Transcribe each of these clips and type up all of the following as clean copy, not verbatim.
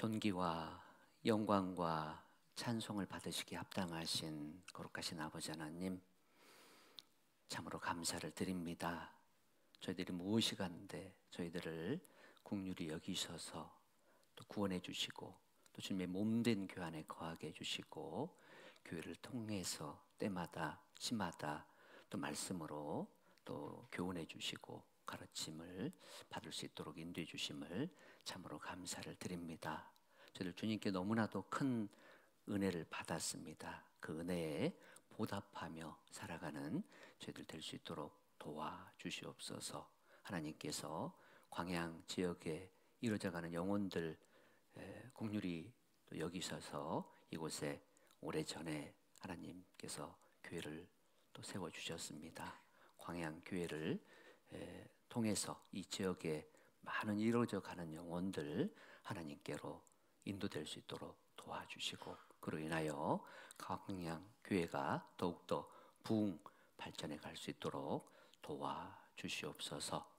존귀와 영광과 찬송을 받으시기에 합당하신 거룩하신 아버지 하나님, 참으로 감사를 드립니다. 저희들이 무엇이 간데 저희들을 긍휼히 여기셔서 또 구원해 주시고 또 주님의 몸된 교회 안에 거하게 해주시고 교회를 통해서 때마다 시마다 또 말씀으로 또 교훈해 주시고 가르침을 받을 수 있도록 인도해 주심을 참으로 감사를 드립니다. 저희들 주님께 너무나도 큰 은혜를 받았습니다. 그 은혜에 보답하며 살아가는 저희들 될 수 있도록 도와주시옵소서. 하나님께서 광양 지역에 이루어져가는 영혼들 긍휼히 또 여기셔서 이곳에 오래전에 하나님께서 교회를 또 세워주셨습니다. 광양 교회를 통해서 이 지역에 많은 이루어져 가는 영혼들 하나님께로 인도될 수 있도록 도와주시고 그로 인하여 광양 교회가 더욱더 부흥 발전해 갈 수 있도록 도와주시옵소서.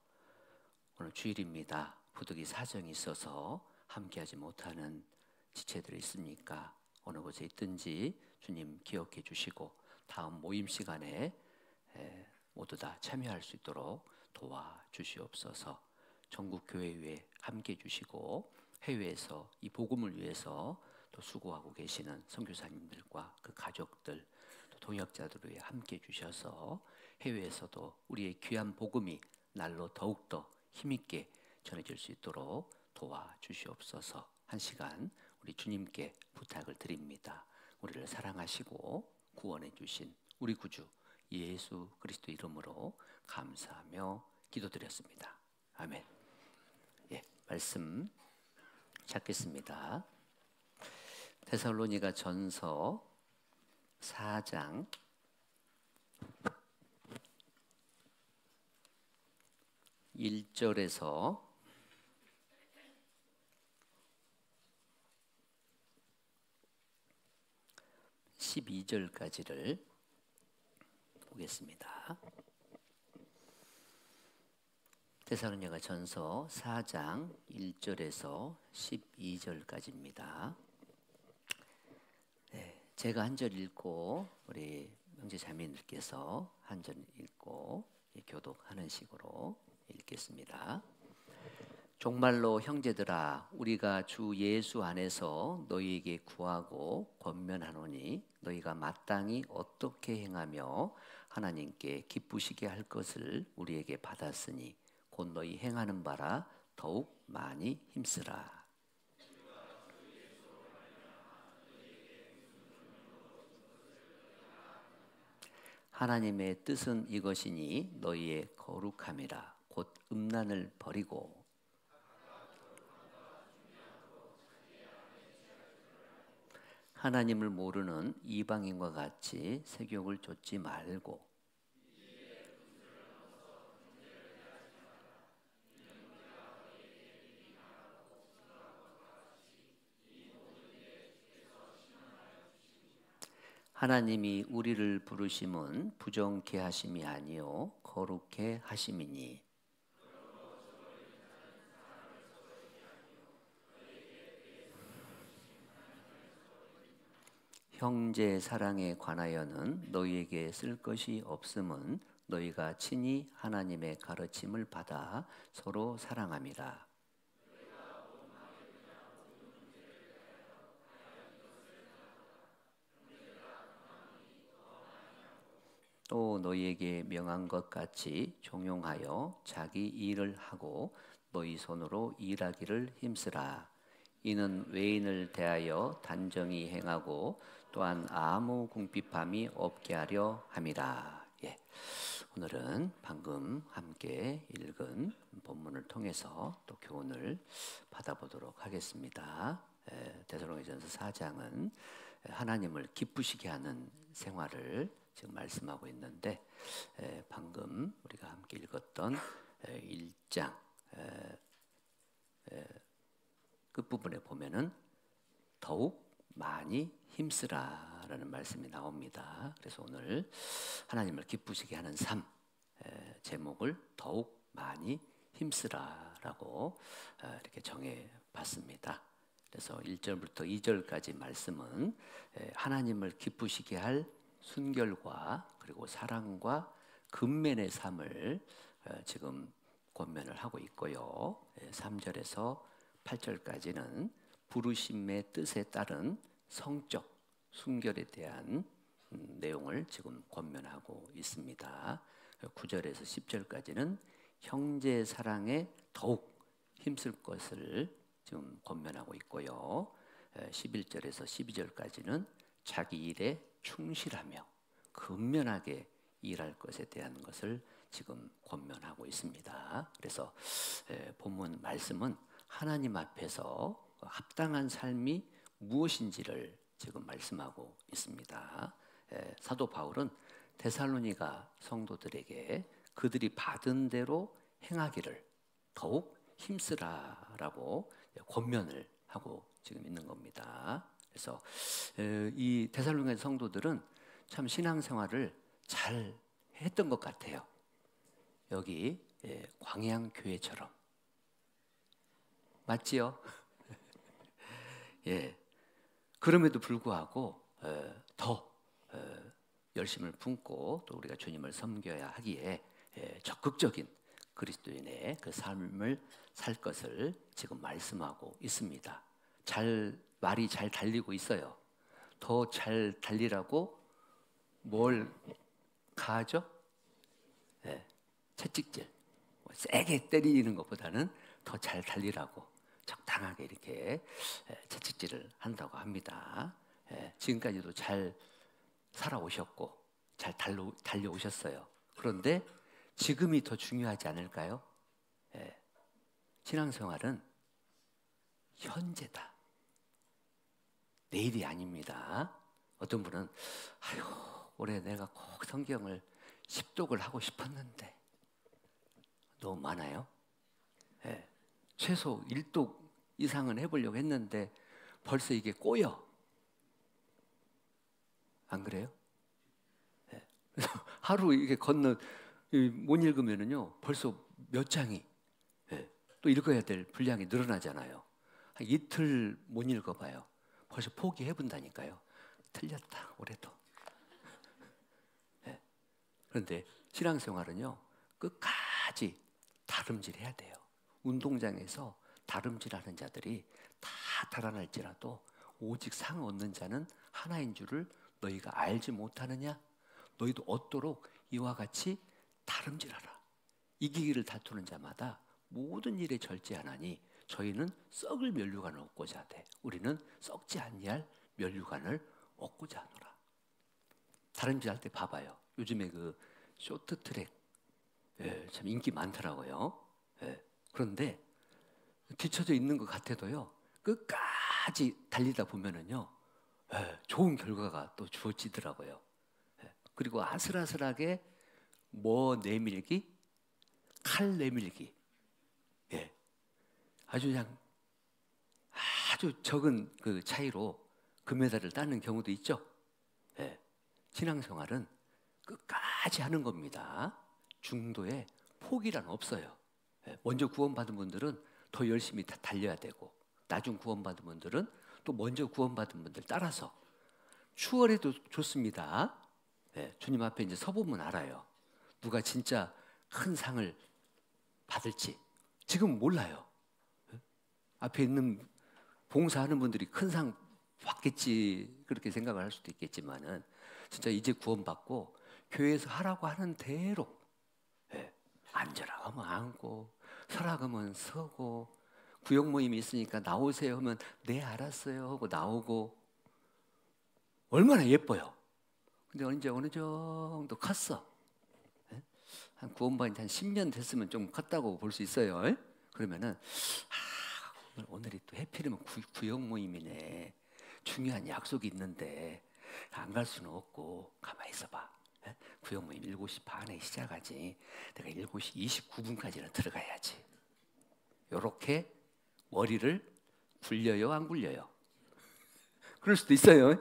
오늘 주일입니다. 부득이 사정이 있어서 함께하지 못하는 지체들이 있습니까? 어느 곳에 있든지 주님 기억해 주시고 다음 모임 시간에 모두 다 참여할 수 있도록 도와주시옵소서. 전국 교회 위에 함께 해주시고 해외에서 이 복음을 위해서 또 수고하고 계시는 선교사님들과 그 가족들 또 동역자들을 위해 함께 해주셔서 해외에서도 우리의 귀한 복음이 날로 더욱더 힘있게 전해질 수 있도록 도와주시옵소서. 한 시간 우리 주님께 부탁을 드립니다. 우리를 사랑하시고 구원해 주신 우리 구주 예수 그리스도 이름으로 감사하며 기도드렸습니다. 아멘. 말씀 찾겠습니다. 데살로니가 전서 4장 1절에서 12절까지를 보겠습니다. 데살로니가 전서 4장 1절에서 12절까지입니다. 제가 한 절 읽고 우리 형제 자매님들께서 한 절 읽고 교독하는 식으로 읽겠습니다. 종말로 형제들아, 우리가 주 예수 안에서 너희에게 구하고 권면하노니 너희가 마땅히 어떻게 행하며 하나님께 기쁘시게 할 것을 우리에게 받았으니 곧 너희 행하는 바라 더욱 많이 힘쓰라. 하나님의 뜻은 이것이니 너희의 거룩함이라. 곧 음란을 버리고 하나님을 모르는 이방인과 같이 세욕을 좇지 말고 하나님이 우리를 부르심은 부정케 하심이 아니요 거룩케 하심이니 형제 사랑에 관하여는 너희에게 쓸 것이 없음은 너희가 친히 하나님의 가르침을 받아 서로 사랑함이라. 또 너희에게 명한 것 같이 종용하여 자기 일을 하고 너희 손으로 일하기를 힘쓰라. 이는 외인을 대하여 단정히 행하고 또한 아무 궁핍함이 없게 하려 함이라. 오늘은 방금 함께 읽은 본문을 통해서 또 교훈을 받아보도록 하겠습니다. 데살로니가전서 4장은 하나님을 기쁘시게 하는 생활을 지금 말씀하고 있는데 방금 우리가 함께 읽었던 1장 끝부분에 보면은 더욱 많이 힘쓰라라는 말씀이 나옵니다. 그래서 오늘 하나님을 기쁘시게 하는 삶 제목을 더욱 많이 힘쓰라라고 이렇게 정해 봤습니다. 그래서 1절부터 2절까지 말씀은 하나님을 기쁘시게 할 순결과 그리고 사랑과 근면의 삶을 지금 권면을 하고 있고요. 3절에서 8절까지는 부르심의 뜻에 따른 성적 순결에 대한 내용을 지금 권면하고 있습니다. 9절에서 10절까지는 형제 사랑에 더욱 힘쓸 것을 지금 권면하고 있고요. 11절에서 12절까지는 자기 일에 충실하며 근면하게 일할 것에 대한 것을 지금 권면하고 있습니다. 그래서 본문 말씀은 하나님 앞에서 합당한 삶이 무엇인지를 지금 말씀하고 있습니다. 사도 바울은 데살로니가 성도들에게 그들이 받은 대로 행하기를 더욱 힘쓰라라고 권면을 하고 지금 있는 겁니다. 그래서 이 데살로니가 성도들은 참 신앙생활을 잘 했던 것 같아요. 여기 광양교회처럼 맞지요? 예. 그럼에도 불구하고 더 열심을 품고 또 우리가 주님을 섬겨야 하기에 적극적인 그리스도인의 그 삶을 살 것을 지금 말씀하고 있습니다. 말이 잘 달리고 있어요. 더 잘 달리라고 뭘 가하죠? 채찍질, 세게 때리는 것보다는 더 잘 달리라고 적당하게 이렇게 채찍질을 한다고 합니다. 지금까지도 잘 살아오셨고 잘 달려오셨어요. 그런데 지금이 더 중요하지 않을까요? 신앙생활은 현재다. 내일이 아닙니다. 어떤 분은 아유 올해 내가 꼭 성경을 10독을 하고 싶었는데 너무 많아요. 최소 1독 이상은 해보려고 했는데 벌써 이게 꼬여. 안 그래요? 그래서 하루 이게 못 읽으면은요 벌써 몇 장이 또 읽어야 될 분량이 늘어나잖아요. 한 이틀 못 읽어봐요. 벌써 포기해본다니까요. 틀렸다 올해도. 그런데 신앙생활은요 끝까지 다름질해야 돼요. 운동장에서 다름질하는 자들이 다 달아날지라도 오직 상 얻는 자는 하나인 줄을 너희가 알지 못하느냐? 너희도 얻도록 이와 같이 다름질하라. 이기기를 다투는 자마다 모든 일에 절제하나니 저희는 썩을 면류관을 얻고자 하되 우리는 썩지 아니할 면류관을 얻고자 하노라. 다름질할 때 봐봐요. 요즘에 그 쇼트트랙 참 인기 많더라고요. 그런데 뒤쳐져 있는 것 같아도요 끝까지 달리다 보면은요 좋은 결과가 또 주어지더라고요. 그리고 아슬아슬하게 내밀기, 칼 내밀기, 아주 그냥 아주 적은 그 차이로 금메달을 따는 경우도 있죠. 신앙생활은 끝까지 하는 겁니다. 중도에 포기란 없어요. 먼저 구원받은 분들은 더 열심히 달려야 되고 나중 구원받은 분들은 또 먼저 구원받은 분들 따라서 추월해도 좋습니다. 주님 앞에 이제 서보면 알아요. 누가 진짜 큰 상을 받을지 지금 몰라요. 앞에 있는 봉사하는 분들이 큰 상 받겠지 그렇게 생각을 할 수도 있겠지만은 진짜 이제 구원받고 교회에서 하라고 하는 대로 앉으라 하면 앉고 서라 하면 서고 구역 모임이 있으니까 나오세요 하면 네 알았어요 하고 나오고 얼마나 예뻐요. 근데 이제 어느 정도 컸어. 한 구원받은 한 10년 됐으면 좀 컸다고 볼 수 있어요. 그러면은 오늘이 또 해필이면 구역 모임이네. 중요한 약속이 있는데 안 갈 수는 없고 가만히 있어봐. 구역 모임 7시 반에 시작하지. 내가 7시 29분까지는 들어가야지. 요렇게 머리를 굴려요 안 굴려요? 그럴 수도 있어요.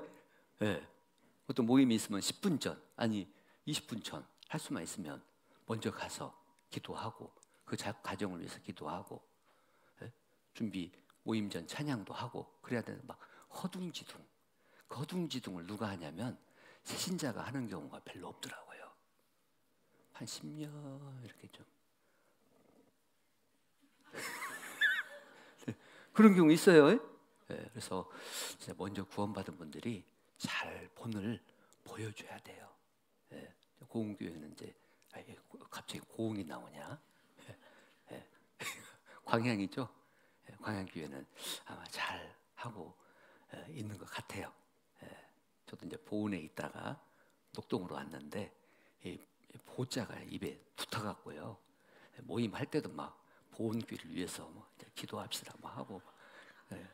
어떤 모임이 있으면 10분 전 아니 20분 전 할 수만 있으면 먼저 가서 기도하고 그 가정을 위해서 기도하고 준비 모임 전 찬양도 하고 그래야 되는 막 허둥지둥. 그 허둥지둥을 누가 하냐면 새신자가 하는 경우가 별로 없더라고요. 한 10년 이렇게 좀 그런 경우 있어요. 네, 그래서 먼저 구원받은 분들이 잘 본을 보여줘야 돼요. 네, 고흥교회는 이제 갑자기 고흥이 나오냐? 네, 광양이죠. 네, 광양교회는 아마 잘 하고 있는 것 같아요. 네, 저도 이제 보은에 있다가 녹동으로 왔는데 이 보자가 입에 붙어갖고요. 모임할 때도 막 보은교회를 위해서 뭐 기도합시다 막 하고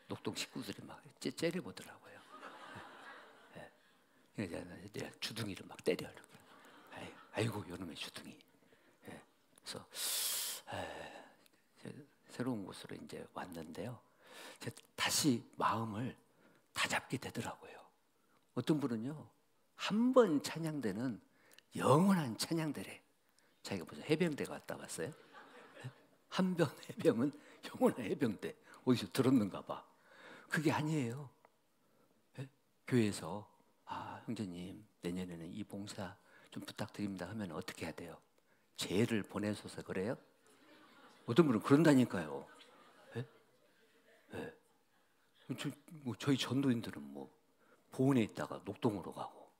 녹동 식구들이 막 째려보더라고요. 내가 주둥이를 막 때려 이렇게. 아이고 요놈의 주둥이. 그래서 새로운 곳으로 이제 왔는데요. 다시 마음을 다잡게 되더라고요. 어떤 분은요, 한 번 찬양대는 영원한 찬양대래. 자기가 무슨 해병대 갔다 왔어요? 한 번 해병은 영원한 해병대. 어디서 들었는가 봐. 그게 아니에요. 교회에서 형제님 내년에는 이 봉사 좀 부탁드립니다 하면 어떻게 해야 돼요? 죄를 보내소서 그래요? 어떤 분은 그런다니까요. 저희 전도인들은 뭐 보은에 있다가 녹동으로 가고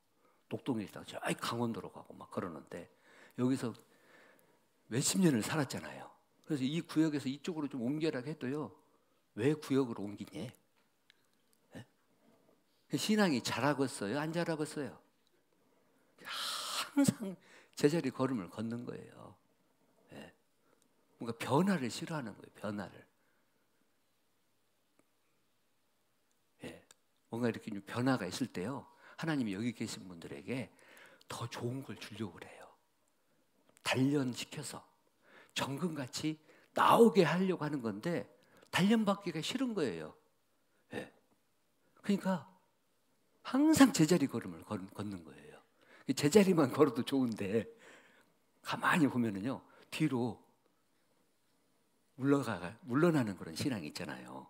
녹동에 있다가 저 강원도로 가고 막 그러는데 여기서 몇십 년을 살았잖아요. 그래서 이 구역에서 이쪽으로 좀 옮겨라 해도요. 왜 구역으로 옮기니? 신앙이 자라겠어요? 안 자라겠어요? 항상 제자리 걸음을 걷는 거예요. 뭔가 변화를 싫어하는 거예요. 변화를. 뭔가 이렇게 변화가 있을 때요. 하나님이 여기 계신 분들에게 더 좋은 걸 주려고 그래요. 단련시켜서 정금같이 나오게 하려고 하는 건데 단련받기가 싫은 거예요. 그러니까 항상 제자리 걸음을 걷는 거예요. 제자리만 걸어도 좋은데 가만히 보면은요 뒤로 물러나는 그런 신앙이 있잖아요.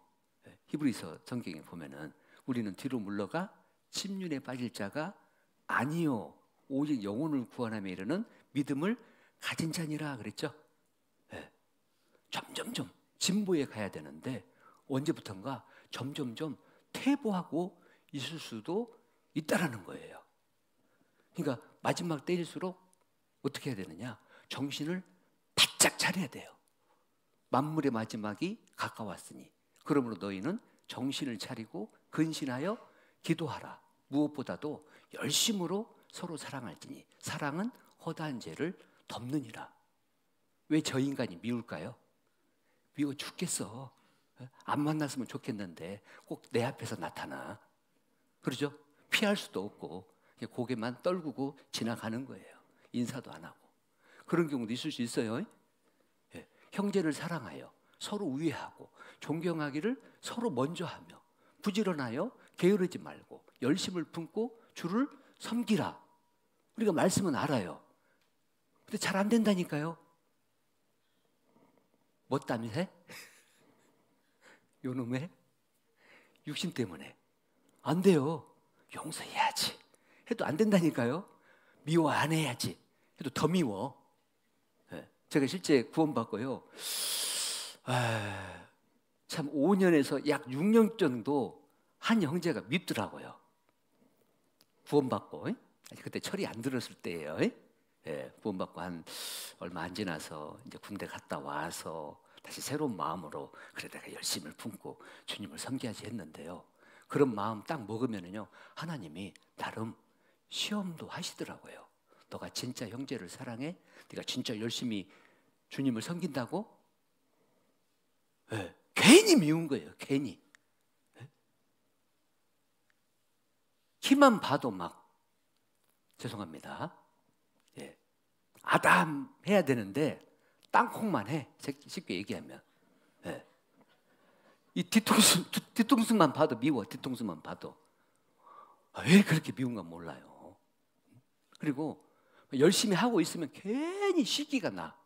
히브리서 성경에 보면은 우리는 뒤로 물러가 침륜에 빠질 자가 아니요 오직 영혼을 구원함에 이르는 믿음을 가진 자니라 그랬죠. 점점점 진보에 가야 되는데 언제부턴가 점점점 퇴보하고 있을 수도 있다라는 거예요. 그러니까 마지막 때일수록 어떻게 해야 되느냐? 정신을 바짝 차려야 돼요. 만물의 마지막이 가까웠으니 그러므로 너희는 정신을 차리고 근신하여 기도하라. 무엇보다도 열심으로 서로 사랑할지니 사랑은 허다한 죄를 덮느니라. 왜 저 인간이 미울까요? 미워 죽겠어. 안 만났으면 좋겠는데 꼭 내 앞에서 나타나. 그러죠? 피할 수도 없고 고개만 떨구고 지나가는 거예요. 인사도 안 하고. 그런 경우도 있을 수 있어요. 형제를 사랑하여 서로 우애하고 존경하기를 서로 먼저 하며 부지런하여 게으르지 말고 열심을 품고 주를 섬기라. 우리가 말씀은 알아요. 근데 잘 안 된다니까요. 뭐 때문에? 요놈의 육신 때문에 안 돼요. 용서해야지 해도 안 된다니까요. 미워 안 해야지 해도 더 미워. 제가 실제 구원받고요. 참 5년에서 약 6년 정도 한 형제가 밉더라고요. 구원받고 그때 철이 안 들었을 때예요. 구원받고 한 얼마 안 지나서 이제 군대 갔다 와서 다시 새로운 마음으로 그래 내가 열심을 품고 주님을 섬겨야지 했는데요. 그런 마음 딱 먹으면은요 하나님이 나름 시험도 하시더라고요. 너가 진짜 형제를 사랑해? 네가 진짜 열심히 주님을 섬긴다고? 괜히 미운 거예요. 괜히. 키만 봐도 막 죄송합니다. 아담 해야 되는데 땅콩만 해. 쉽게 얘기하면. 이 뒤통수만 봐도 미워. 뒤통수만 봐도. 왜 그렇게 미운가 몰라요. 그리고 열심히 하고 있으면 괜히 시기가 나.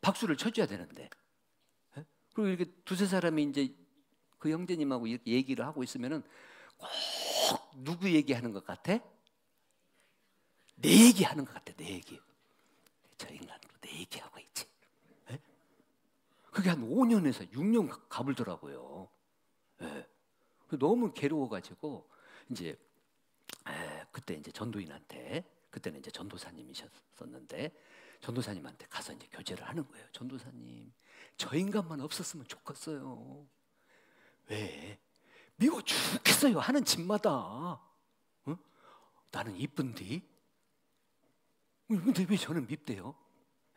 박수를 쳐줘야 되는데. 그리고 이렇게 두세 사람이 이제 그 형제님하고 이렇게 얘기를 하고 있으면은 꼭 누구 얘기하는 것 같아? 내 얘기하는 것 같아. 내 얘기. 저 인간도 내 얘기하고 있지. 네? 그게 한 5년에서 6년 가불더라고요. 네. 너무 괴로워가지고 이제 그때 이제 전도인한테, 그때는 이제 전도사님이셨었는데 전도사님한테 가서 이제 교제를 하는 거예요. 전도사님, 저 인간만 없었으면 좋겠어요. 왜? 미워 죽겠어요. 하는 집마다. 응? 나는 이쁜디. 근데 왜 저는 밉대요?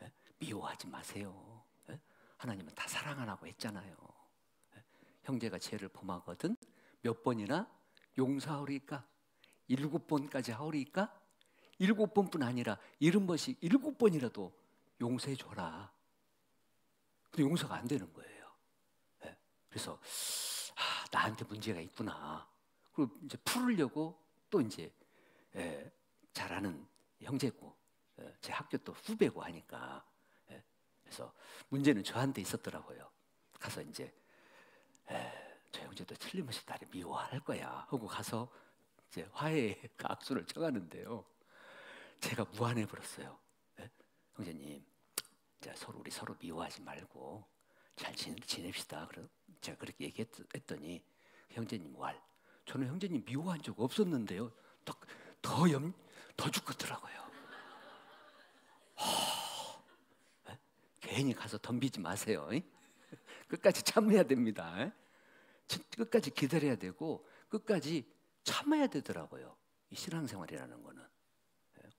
예? 미워하지 마세요. 예? 하나님은 다 사랑하라고 했잖아요. 예? 형제가 죄를 범하거든 몇 번이나 용서하오리까? 7번까지 하오리까? 7번뿐 아니라 70번씩 7번이라도 용서해 줘라. 근데 용서가 안 되는 거예요. 예? 그래서 나한테 문제가 있구나. 그리고 이제 풀으려고 또 이제 잘 아는 형제고 제 학교 또 후배고 하니까 그래서 문제는 저한테 있었더라고요. 가서 이제 저 형제도 틀림없이 나를 미워할 거야 하고 가서 이제 화해 그 악수를 쳐가는데요. 제가 무안해 버렸어요. 형제님, 우리 서로 미워하지 말고 잘 지냅시다. 그래서 제가 그렇게 얘기했더니 형제님 왈, 저는 형제님 미워한 적 없었는데요. 더 죽겠더라고요. 괜히 가서 덤비지 마세요. 끝까지 참아야 됩니다. 끝까지 기다려야 되고 끝까지 참아야 되더라고요. 이 신앙생활이라는 거는.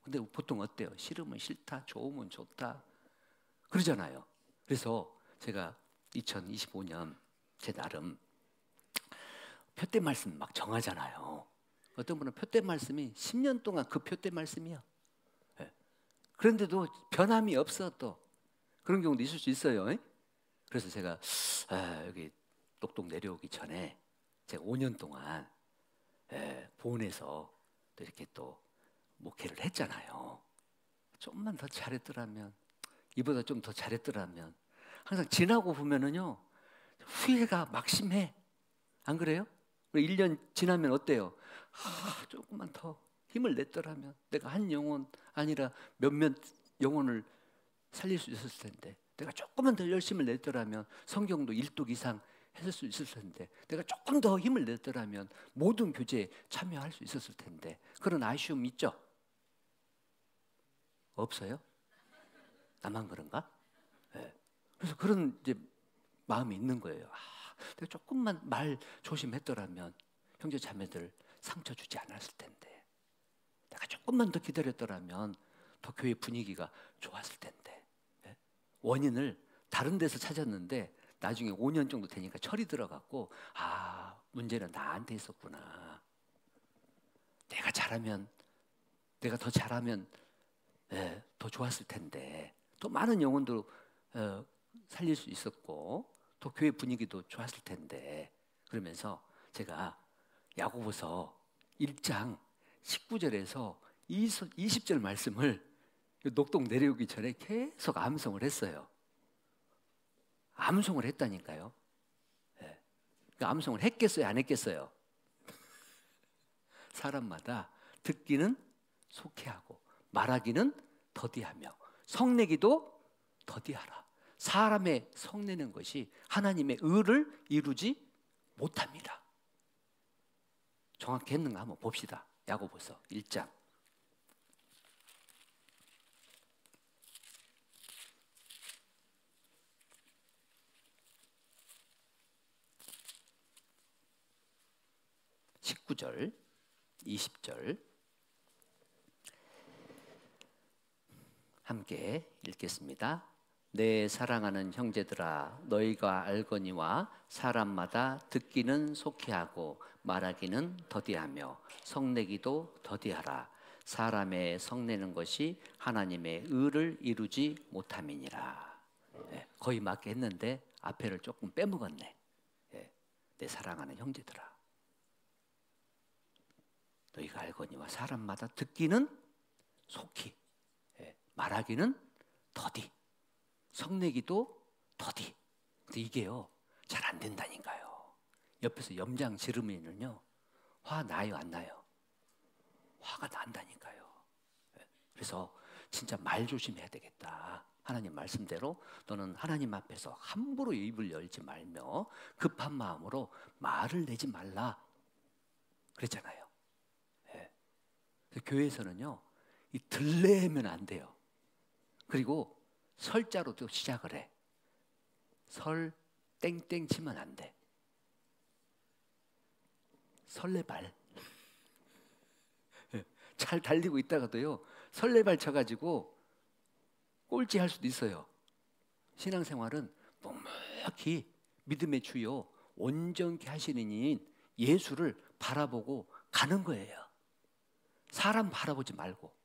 근데 보통 어때요? 싫으면 싫다, 좋으면 좋다 그러잖아요. 그래서 제가 2025년 제 나름 표대 말씀 막 정하잖아요. 어떤 분은 표대 말씀이 10년 동안 그 표대 말씀이야. 그런데도 변함이 없어. 또 그런 경우도 있을 수 있어요. 그래서 제가 여기 똑똑 내려오기 전에 제가 5년 동안 보은에서 또 이렇게 또 목회를 했잖아요. 좀만 더 잘했더라면, 이보다 좀 더 잘했더라면. 항상 지나고 보면은요 후회가 막심해. 안 그래요? 1년 지나면 어때요? 조금만 더 힘을 냈더라면 내가 한 영혼 아니라 몇몇 영혼을 살릴 수 있었을 텐데, 내가 조금만 더 열심을 냈더라면 성경도 1독 이상 했을 수 있었을 텐데, 내가 조금 더 힘을 냈더라면 모든 교제에 참여할 수 있었을 텐데. 그런 아쉬움 있죠? 없어요? 나만 그런가? 네. 그래서 그런 이제 마음이 있는 거예요. 내가 조금만 말 조심했더라면 형제 자매들 상처 주지 않았을 텐데, 내가 조금만 더 기다렸더라면 더 교회 분위기가 좋았을 텐데. 원인을 다른 데서 찾았는데 나중에 5년 정도 되니까 철이 들어갔고, 문제는 나한테 있었구나. 내가 더 잘하면 더 좋았을 텐데, 또 많은 영혼도 살릴 수 있었고 또 교회 분위기도 좋았을 텐데. 그러면서 제가 야고보서 1장 19절에서 20절 말씀을 녹동 내려오기 전에 계속 암송을 했어요. 암송을 했다니까요. 암송을 했겠어요, 안 했겠어요? 사람마다 듣기는 속히하고 말하기는 더디하며 성내기도 더디하라. 사람의 성내는 것이 하나님의 의를 이루지 못합니다. 정확히 했는가 한번 봅시다. 야고보서 1장 19절 20절 함께 읽겠습니다. 내 사랑하는 형제들아, 너희가 알거니와 사람마다 듣기는 속히하고 말하기는 더디하며 성내기도 더디하라. 사람의 성내는 것이 하나님의 의를 이루지 못함이니라. 거의 맞게 했는데 앞에를 조금 빼먹었네. 내 사랑하는 형제들아, 너희가 알거니와 사람마다 듣기는 속히, 말하기는 더디, 성내기도 더디. 근데 이게요, 잘 안 된다니까요. 옆에서 염장 지르면요, 화 나요, 안 나요? 화가 난다니까요. 그래서 진짜 말 조심해야 되겠다. 하나님 말씀대로 너는 하나님 앞에서 함부로 입을 열지 말며 급한 마음으로 말을 내지 말라 그랬잖아요. 예. 교회에서는요, 이 들레면 안 돼요. 그리고 설자로 또 시작을 해. 설 땡땡 치면 안 돼. 설레발. 잘 달리고 있다가도요, 설레발 쳐가지고 꼴찌 할 수도 있어요. 신앙생활은 묵묵히 믿음의 주요 온전케 하시는 이인 예수를 바라보고 가는 거예요. 사람 바라보지 말고.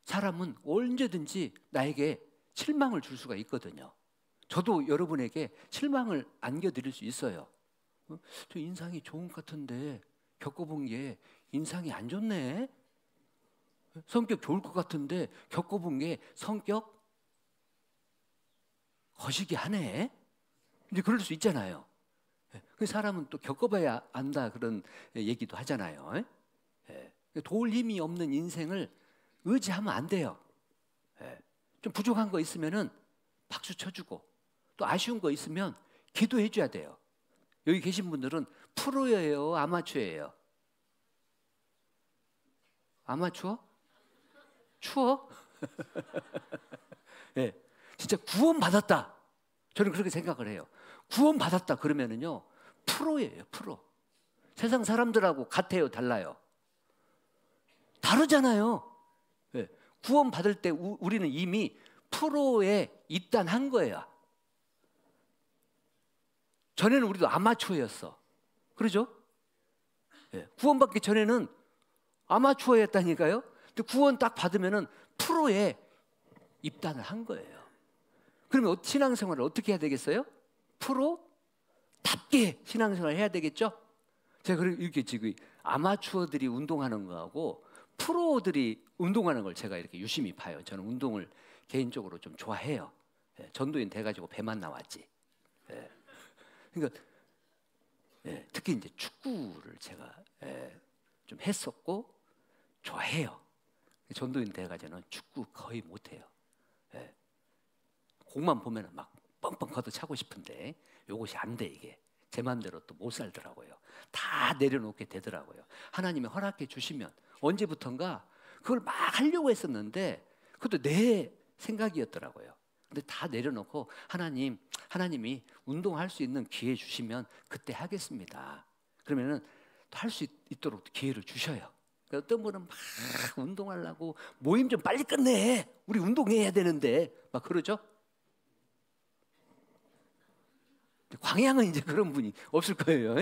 사람은 언제든지 나에게 실망을 줄 수가 있거든요. 저도 여러분에게 실망을 안겨드릴 수 있어요. 저 인상이 좋은 것 같은데 겪어본 게 인상이 안 좋네. 성격 좋을 것 같은데 겪어본 게 성격 거시기 하네. 이제 그럴 수 있잖아요. 그 사람은 또 겪어봐야 안다 그런 얘기도 하잖아요. 도울 힘이 없는 인생을 의지하면 안 돼요. 좀 부족한 거 있으면은 박수 쳐주고 또 아쉬운 거 있으면 기도해 줘야 돼요. 여기 계신 분들은 프로예요, 아마추어예요? 아마추어? 추워? 네, 진짜 구원 받았다. 저는 그렇게 생각을 해요. 구원 받았다 그러면은요, 프로예요, 프로. 세상 사람들하고 같아요, 달라요? 다르잖아요. 네, 구원 받을 때 우리는 이미 프로에 입단한 거예요. 전에는 우리도 아마추어였어. 그러죠? 네, 구원 받기 전에는 아마추어였다니까요. 근데 구원 딱 받으면은 프로에 입단을 한 거예요. 그러면 신앙생활을 어떻게 해야 되겠어요? 프로답게 신앙생활을 해야 되겠죠? 제가 이렇게 지금 아마추어들이 운동하는 거하고 프로들이 운동하는 걸 제가 이렇게 유심히 봐요. 저는 운동을 개인적으로 좀 좋아해요. 전도인 돼가지고 배만 나왔지. 그러니까 특히 이제 축구를 제가 좀 했었고 좋아해요. 전도인 돼가지고는 축구 거의 못해요. 공만 보면은 막 뻥뻥 걷어차고 싶은데 요것이 안 돼. 이게 제 마음대로 또 못 살더라고요. 다 내려놓게 되더라고요. 하나님이 허락해 주시면 언제부턴가 그걸 막 하려고 했었는데 그것도 내 생각이었더라고요. 근데 다 내려놓고 하나님이 운동할 수 있는 기회 주시면 그때 하겠습니다. 그러면은 또 할 수 있도록 기회를 주셔요. 그러니까 어떤 분은 막 운동하려고 모임 좀 빨리 끝내. 우리 운동해야 되는데 막 그러죠. 광양은 이제 그런 분이 없을 거예요.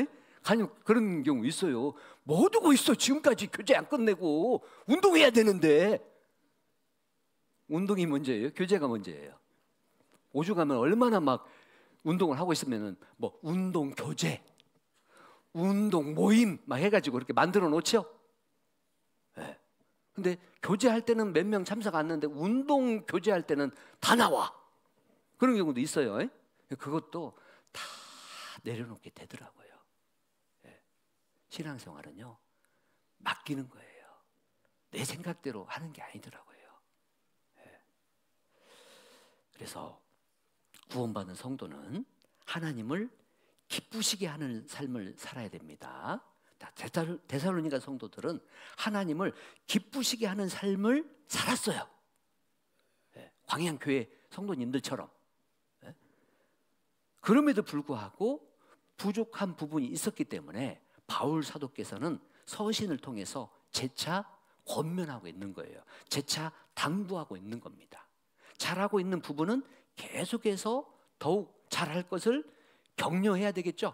간혹 그런 경우 있어요. 뭐 두고 있어? 지금까지 교제 안 끝내고 운동해야 되는데. 운동이 문제예요? 교제가 문제예요? 오죽하면 얼마나 막 운동을 하고 있으면은 뭐 운동 교제, 운동 모임 막 해가지고 이렇게 만들어 놓죠. 근데 교제할 때는 몇 명 참석 안 하는데 운동 교제할 때는 다 나와. 그런 경우도 있어요. 그것도 다 내려놓게 되더라고요. 신앙생활은요, 맡기는 거예요. 내 생각대로 하는 게 아니더라고요. 그래서 구원받은 성도는 하나님을 기쁘시게 하는 삶을 살아야 됩니다. 데살로니가 성도들은 하나님을 기쁘시게 하는 삶을 살았어요. 광양교회 성도님들처럼. 그럼에도 불구하고 부족한 부분이 있었기 때문에 바울 사도께서는 서신을 통해서 재차 권면하고 있는 거예요. 재차 당부하고 있는 겁니다. 잘하고 있는 부분은 계속해서 더욱 잘할 것을 격려해야 되겠죠.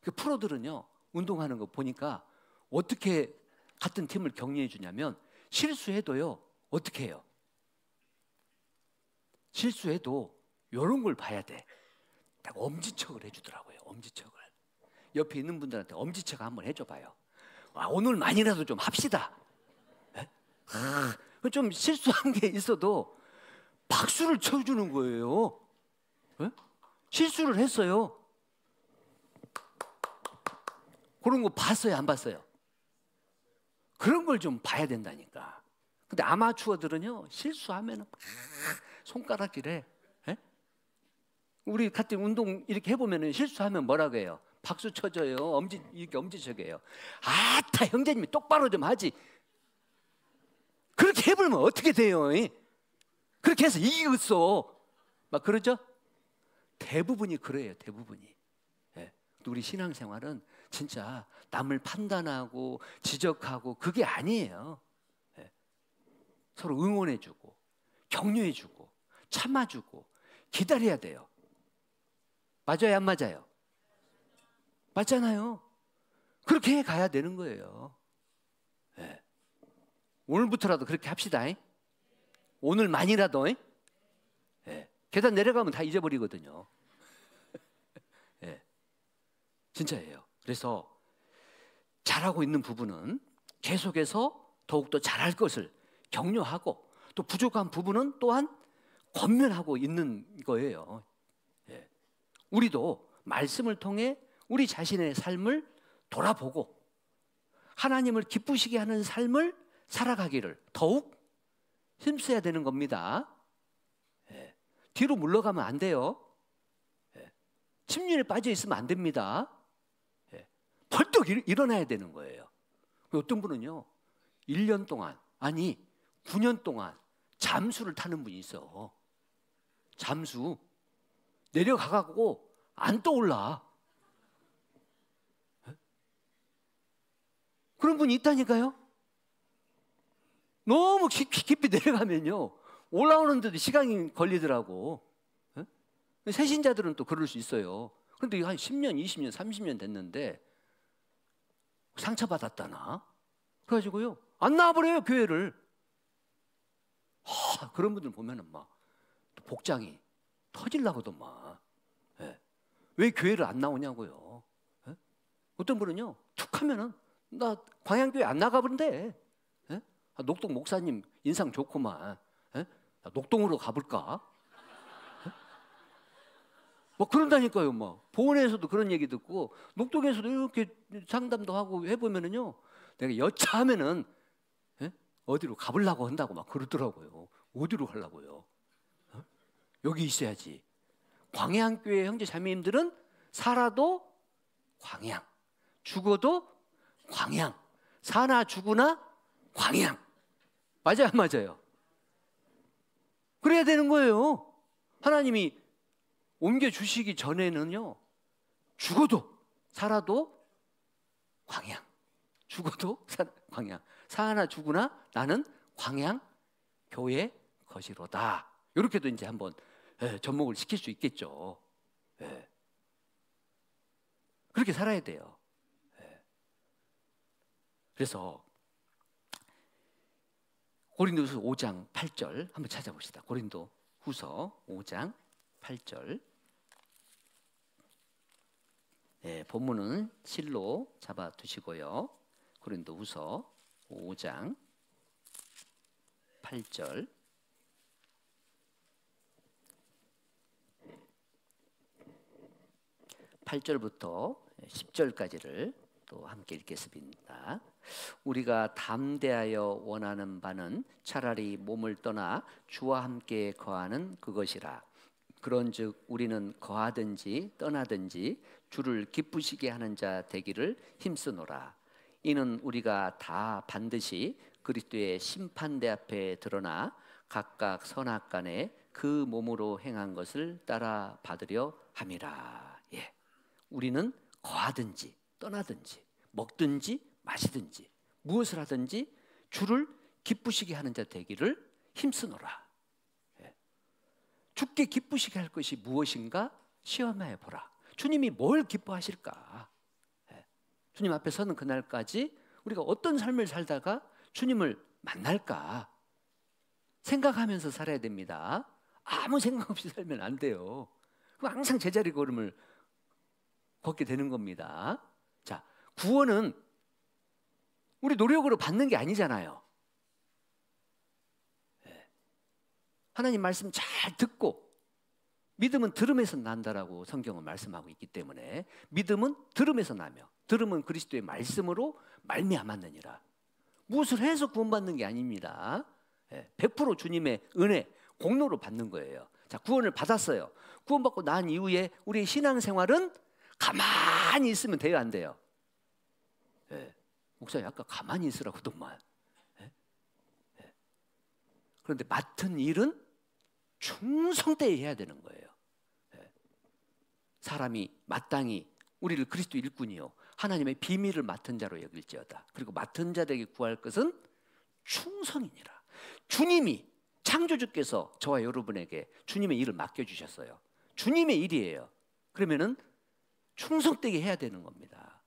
그 프로들은요, 운동하는 거 보니까 어떻게 같은 팀을 격려해 주냐면 실수해도요, 어떻게 해요? 실수해도 이런 걸 봐야 돼. 딱 엄지척을 해주더라고요. 엄지척을. 옆에 있는 분들한테 엄지척 한번 해줘봐요. 오늘만이라도 좀 합시다. 좀 실수한 게 있어도 박수를 쳐주는 거예요. 네? 실수를 했어요. 그런 거 봤어요, 안 봤어요? 그런 걸 좀 봐야 된다니까. 근데 아마추어들은요, 실수하면 손가락질해. 예? 우리 같은 운동 이렇게 해보면 실수하면 뭐라고 해요? 박수 쳐줘요. 이렇게 엄지척이에요. 아따, 형제님이 똑바로 좀 하지. 그렇게 해보면 어떻게 돼요? 그렇게 해서 이기겠어. 막 그러죠? 대부분이 그래요, 대부분이. 예. 우리 신앙생활은 진짜 남을 판단하고 지적하고 그게 아니에요. 예. 서로 응원해주고 격려해주고 참아주고 기다려야 돼요. 맞아요, 안 맞아요? 맞잖아요. 그렇게 가야 되는 거예요. 예. 오늘부터라도 그렇게 합시다. 오늘만이라도. 예. 계단 내려가면 다 잊어버리거든요. 예. 진짜예요. 그래서 잘하고 있는 부분은 계속해서 더욱더 잘할 것을 격려하고, 또 부족한 부분은 또한 권면하고 있는 거예요. 예. 우리도 말씀을 통해 우리 자신의 삶을 돌아보고 하나님을 기쁘시게 하는 삶을 살아가기를 더욱 힘써야 되는 겁니다. 예. 뒤로 물러가면 안 돼요. 예. 침륜에 빠져 있으면 안 됩니다. 예. 벌떡 일어나야 되는 거예요. 어떤 분은요 1년 동안, 아니 9년 동안 잠수를 타는 분이 있어. 잠수 내려가고 안 떠올라. 예? 그런 분이 있다니까요. 너무 깊이 내려가면요 올라오는데도 시간이 걸리더라고. 예? 새신자들은 또 그럴 수 있어요. 그런데 한 10년, 20년, 30년 됐는데 상처받았다나 그래가지고요 안 나와버려요, 교회를. 그런 분들 보면은 막 복장이 터질라거든. 예. 왜 교회를 안 나오냐고요. 예? 어떤 분은요 툭 하면은 나 광양교회 안 나가버린대. 예? 녹동 목사님 인상 좋구만. 예? 녹동으로 가볼까? 예? 뭐 그런다니까요. 뭐 보은에서도 그런 얘기 듣고 녹동에서도 이렇게 상담도 하고 해보면은요 내가 여차하면은 예? 어디로 가보려고 한다고 막 그러더라고요. 어디로 가려고요? 어? 여기 있어야지. 광양교회 형제 자매님들은 살아도 광양, 죽어도 광양, 사나 죽으나 광양. 맞아요, 안 맞아요? 그래야 되는 거예요. 하나님이 옮겨주시기 전에는요 죽어도 살아도 광양, 죽어도 광양, 사나 죽으나 나는 광양 교회 것이로다. 이렇게도 이제 한번 접목을 시킬 수 있겠죠. 예. 그렇게 살아야 돼요. 예. 그래서 고린도후서 5장 8절 한번 찾아봅시다. 고린도후서 5장 8절. 예, 본문은 실로 잡아 두시고요. 고린도후서 5장 8절. 8절부터 10절까지를 또 함께 읽겠습니다. 우리가 담대하여 원하는 바는 차라리 몸을 떠나 주와 함께 거하는 그것이라. 그런즉 우리는 거하든지 떠나든지 주를 기쁘시게 하는 자 되기를 힘쓰노라. 이는 우리가 다 반드시 그리스도의 심판대 앞에 드러나 각각 선악간에 그 몸으로 행한 것을 따라 받으려 함이라. 예. 우리는 거하든지 떠나든지 먹든지 마시든지 무엇을 하든지 주를 기쁘시게 하는 자 되기를 힘쓰노라. 예. 주께 기쁘시게 할 것이 무엇인가 시험해 보라. 주님이 뭘 기뻐하실까? 예. 주님 앞에 서는 그날까지 우리가 어떤 삶을 살다가 주님을 만날까 생각하면서 살아야 됩니다. 아무 생각 없이 살면 안 돼요. 항상 제자리 걸음을 걷게 되는 겁니다. 자, 구원은 우리 노력으로 받는 게 아니잖아요. 예. 하나님 말씀 잘 듣고, 믿음은 들음에서 난다라고 성경은 말씀하고 있기 때문에 믿음은 들음에서 나며 들음은 그리스도의 말씀으로 말미암았느니라. 무엇을 해서 구원받는 게 아닙니다. 100% 주님의 은혜, 공로로 받는 거예요. 자, 구원을 받았어요. 구원받고 난 이후에 우리의 신앙생활은 가만히 있으면 돼요, 안 돼요? 목사님 아까 가만히 있으라고더만. 그런데 맡은 일은 충성되이 해야 되는 거예요. 사람이 마땅히 우리를 그리스도 일꾼이요 하나님의 비밀을 맡은 자로 여길지어다. 그리고 맡은 자들에게 구할 것은 충성이니라. 주님이, 창조주께서 저와 여러분에게 주님의 일을 맡겨주셨어요. 주님의 일이에요. 그러면은 충성되게 해야 되는 겁니다.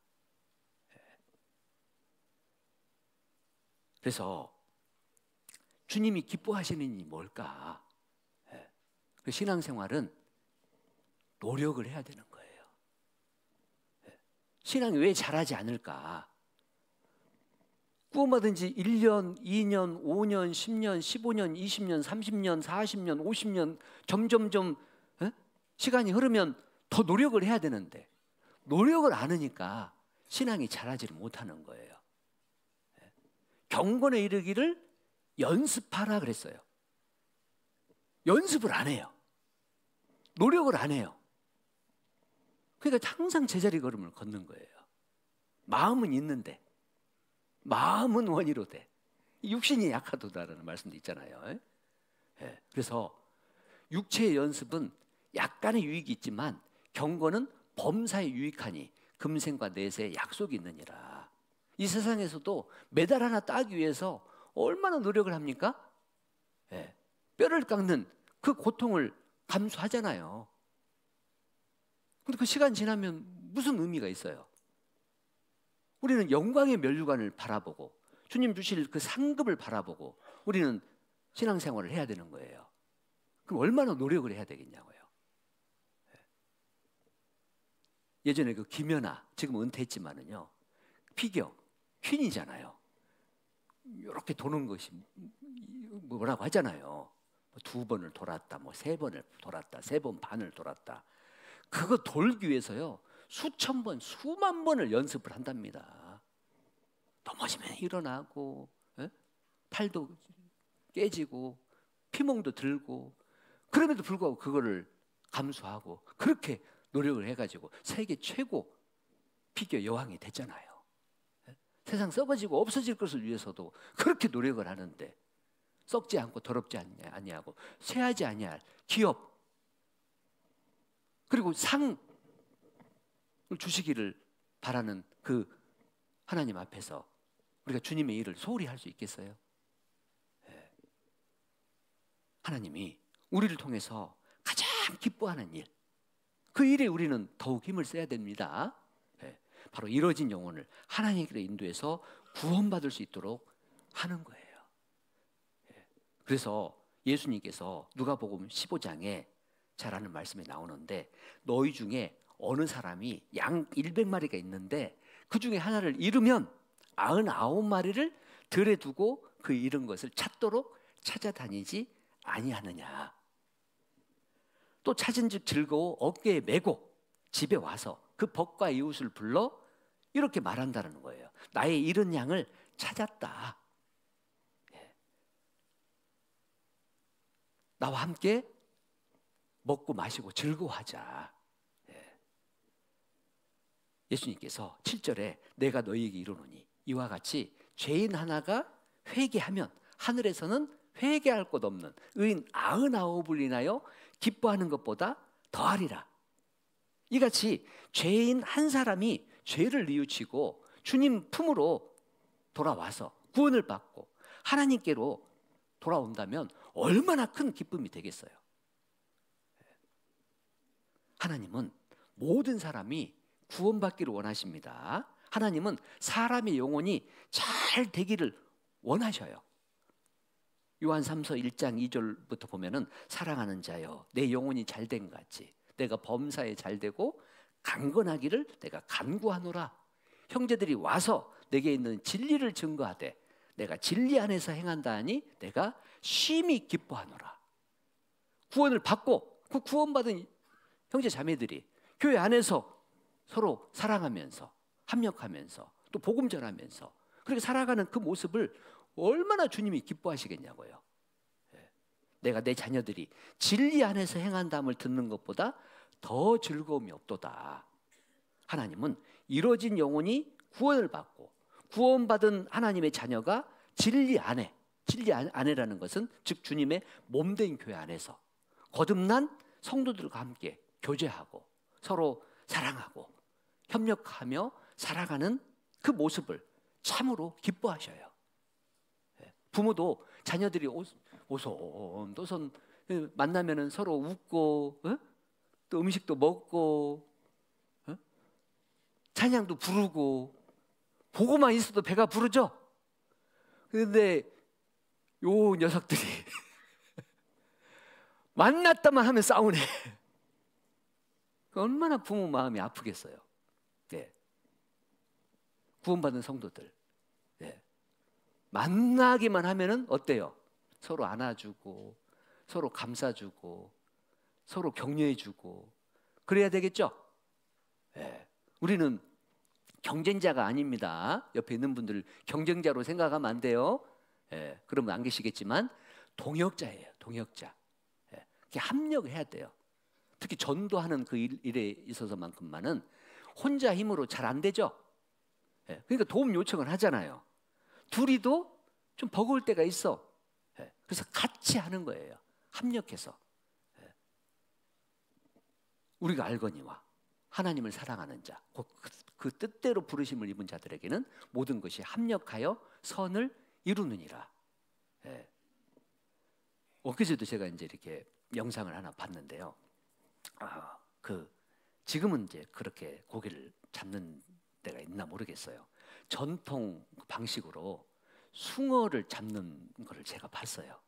그래서 주님이 기뻐하시는 일이 뭘까? 그 신앙생활은 노력을 해야 되는 거예요. 신앙이 왜 잘하지 않을까? 구원받은 지 1년, 2년, 5년, 10년, 15년, 20년, 30년, 40년, 50년 점점점 시간이 흐르면 더 노력을 해야 되는데 노력을 안 하니까 신앙이 자라지를 못하는 거예요. 경건에 이르기를 연습하라 그랬어요. 연습을 안 해요. 노력을 안 해요. 그러니까 항상 제자리 걸음을 걷는 거예요. 마음은 있는데 마음은 원이로 돼. 육신이 약하도다라는 말씀도 있잖아요. 그래서 육체의 연습은 약간의 유익이 있지만 경건은 범사에 유익하니 금생과 내세에 약속이 있느니라. 이 세상에서도 메달 하나 따기 위해서 얼마나 노력을 합니까? 뼈를 깎는 그 고통을 감수하잖아요. 근데 그 시간 지나면 무슨 의미가 있어요? 우리는 영광의 면류관을 바라보고 주님 주실 그 상급을 바라보고 우리는 신앙생활을 해야 되는 거예요. 그럼 얼마나 노력을 해야 되겠냐고요. 예전에 그 김연아, 지금 은퇴했지만은요, 피겨 퀸이잖아요. 이렇게 도는 것이 뭐라고 하잖아요. 2번을 돌았다, 3번을 돌았다, 3번 반을 돌았다. 그거 돌기 위해서요 수천 번, 수만 번을 연습을 한답니다. 넘어지면 일어나고, 팔도 깨지고, 피멍도 들고, 그럼에도 불구하고 그거를 감수하고 그렇게 노력을 해가지고 세계 최고 피겨 여왕이 됐잖아요. 세상 썩어지고 없어질 것을 위해서도 그렇게 노력을 하는데 썩지 않고 더럽지 아니하고 쇠하지 아니할 기업, 그리고 상을 주시기를 바라는 그 하나님 앞에서 우리가 주님의 일을 소홀히 할 수 있겠어요? 하나님이 우리를 통해서 가장 기뻐하는 일, 그 일에 우리는 더욱 힘을 써야 됩니다. 바로 이뤄진 영혼을 하나님께로 인도해서 구원받을 수 있도록 하는 거예요. 그래서 예수님께서 누가복음 15장에 잘 아는 말씀이 나오는데, 너희 중에 어느 사람이 양 100마리가 있는데 그 중에 하나를 잃으면 99마리를 들에 두고 그 잃은 것을 찾도록 찾아다니지 아니하느냐. 또 찾은즉 즐거워 어깨에 메고 집에 와서 그 벗과 이웃을 불러 이렇게 말한다는 거예요. 나의 잃은 양을 찾았다. 나와 함께 먹고 마시고 즐거워하자. 예수님께서 7절에 내가 너희에게 이르노니 이와 같이 죄인 하나가 회개하면 하늘에서는 회개할 것 없는 의인 99을 인하여 기뻐하는 것보다 더하리라. 이같이 죄인 한 사람이 죄를 뉘우치고 주님 품으로 돌아와서 구원을 받고 하나님께로 돌아온다면 얼마나 큰 기쁨이 되겠어요. 하나님은 모든 사람이 구원받기를 원하십니다. 하나님은 사람의 영혼이 잘 되기를 원하셔요. 요한 3서 1장 2절부터 보면은 사랑하는 자여 내 영혼이 잘된 것 같이 내가 범사에 잘되고 강건하기를 내가 간구하노라. 형제들이 와서 내게 있는 진리를 증거하되 내가 진리 안에서 행한다 하니 내가 심히 기뻐하노라. 구원을 받고 그 구원받은 형제 자매들이 교회 안에서 서로 사랑하면서 합력하면서 또 복음 전하면서 그렇게 살아가는 그 모습을 얼마나 주님이 기뻐하시겠냐고요. 내가 내 자녀들이 진리 안에서 행한다함을 듣는 것보다 더 즐거움이 없도다. 하나님은 이루어진 영혼이 구원을 받고 구원받은 하나님의 자녀가 진리 안에라는 것은 즉 주님의 몸된 교회 안에서 거듭난 성도들과 함께 교제하고 서로 사랑하고 협력하며 살아가는 그 모습을 참으로 기뻐하셔요. 부모도 자녀들이 오손도손 만나면은 서로 웃고 또 음식도 먹고 찬양도 부르고 보고만 있어도 배가 부르죠. 그런데 요 녀석들이 만났다만 하면 싸우네. 얼마나 부모 마음이 아프겠어요. 네. 구원받은 성도들 네. 만나기만 하면은 어때요? 서로 안아주고 서로 감싸주고 서로 격려해주고 그래야 되겠죠? 네. 우리는 경쟁자가 아닙니다. 옆에 있는 분들 경쟁자로 생각하면 안 돼요. 예, 그러면 안 계시겠지만 동역자예요. 동역자. 예, 합력해야 돼요. 특히 전도하는 그 일에 있어서만큼만은 혼자 힘으로 잘 안 되죠. 예, 그러니까 도움 요청을 하잖아요. 둘이도 좀 버거울 때가 있어. 예, 그래서 같이 하는 거예요. 합력해서. 예. 우리가 알거니와 하나님을 사랑하는 자, 그 뜻대로 부르심을 입은 자들에게는 모든 것이 합력하여 선을 이루느니라. 예. 엊그제도 제가 이제 이렇게 영상을 하나 봤는데요. 지금은 이제 그렇게 고기를 잡는 데가 있나 모르겠어요. 전통 방식으로 숭어를 잡는 거를 제가 봤어요.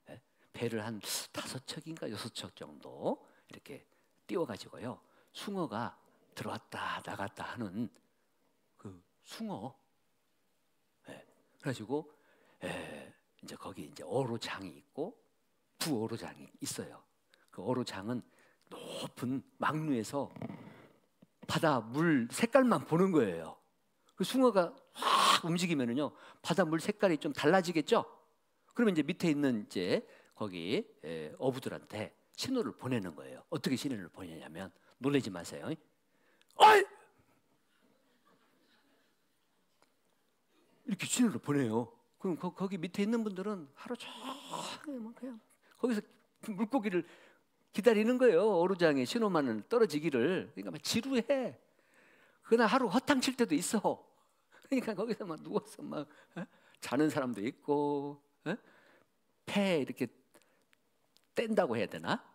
예? 배를 한 5척인가 6척 정도 이렇게 띄워가지고요. 숭어가 들어왔다 나갔다 하는 그 숭어. 예. 그래가지고 이제 거기 이제 어로장이 있고 부어로장이 있어요. 그 어로장은 높은 막루에서 바다 물 색깔만 보는 거예요. 그 숭어가 확 움직이면은요 바다 물 색깔이 좀 달라지겠죠. 그러면 이제 밑에 있는 이제 거기 어부들한테 신호를 보내는 거예요. 어떻게 신호를 보내냐면 놀라지 마세요. 어이! 이렇게 신호를 보내요. 그럼 거기 밑에 있는 분들은 하루 종일 그냥 거기서 물고기를 기다리는 거예요. 어루장에 신호만을 떨어지기를. 그러니까 막 지루해. 그날 하루 허탕 칠 때도 있어. 그러니까 거기서 막 누워서 막 자는 사람도 있고 폐 이렇게 뗀다고 해야 되나?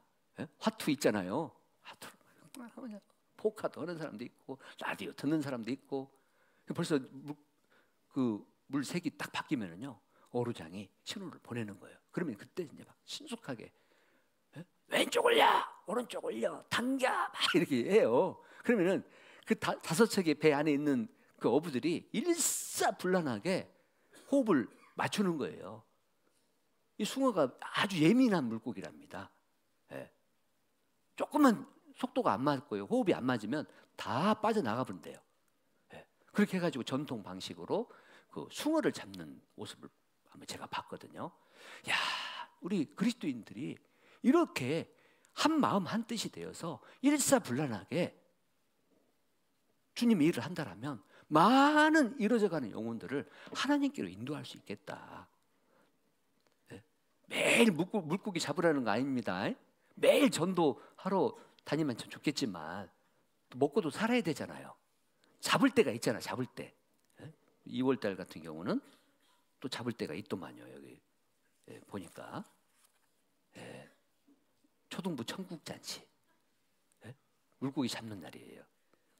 화투 있잖아요. 화투 포카도 하는 사람도 있고 라디오 듣는 사람도 있고 벌써 물 색이 딱 바뀌면은요 어루장이 신호를 보내는 거예요. 그러면 그때 이제 막 신속하게 왼쪽 올려 오른쪽 올려 당겨 막 이렇게 해요. 그러면은 그 5척의 배 안에 있는 그 어부들이 일사불란하게 호흡을 맞추는 거예요. 이 숭어가 아주 예민한 물고기랍니다. 조금만 속도가 안 맞고요 호흡이 안 맞으면 다 빠져나가 버린대요. 그렇게 해가지고 전통 방식으로 그 숭어를 잡는 모습을 한번 제가 봤거든요. 야, 우리 그리스도인들이 이렇게 한 마음 한 뜻이 되어서 일사불란하게 주님의 일을 한다라면 많은 이루어져가는 영혼들을 하나님께로 인도할 수 있겠다. 매일 물고기 잡으라는 거 아닙니다. 매일 전도하러 다니면 참 좋겠지만 먹고도 살아야 되잖아요. 잡을 때가 있잖아. 잡을 때 2월달 같은 경우는 또 잡을 때가 있더만요. 여기 보니까 초등부 청국잔치 물고기 잡는 날이에요.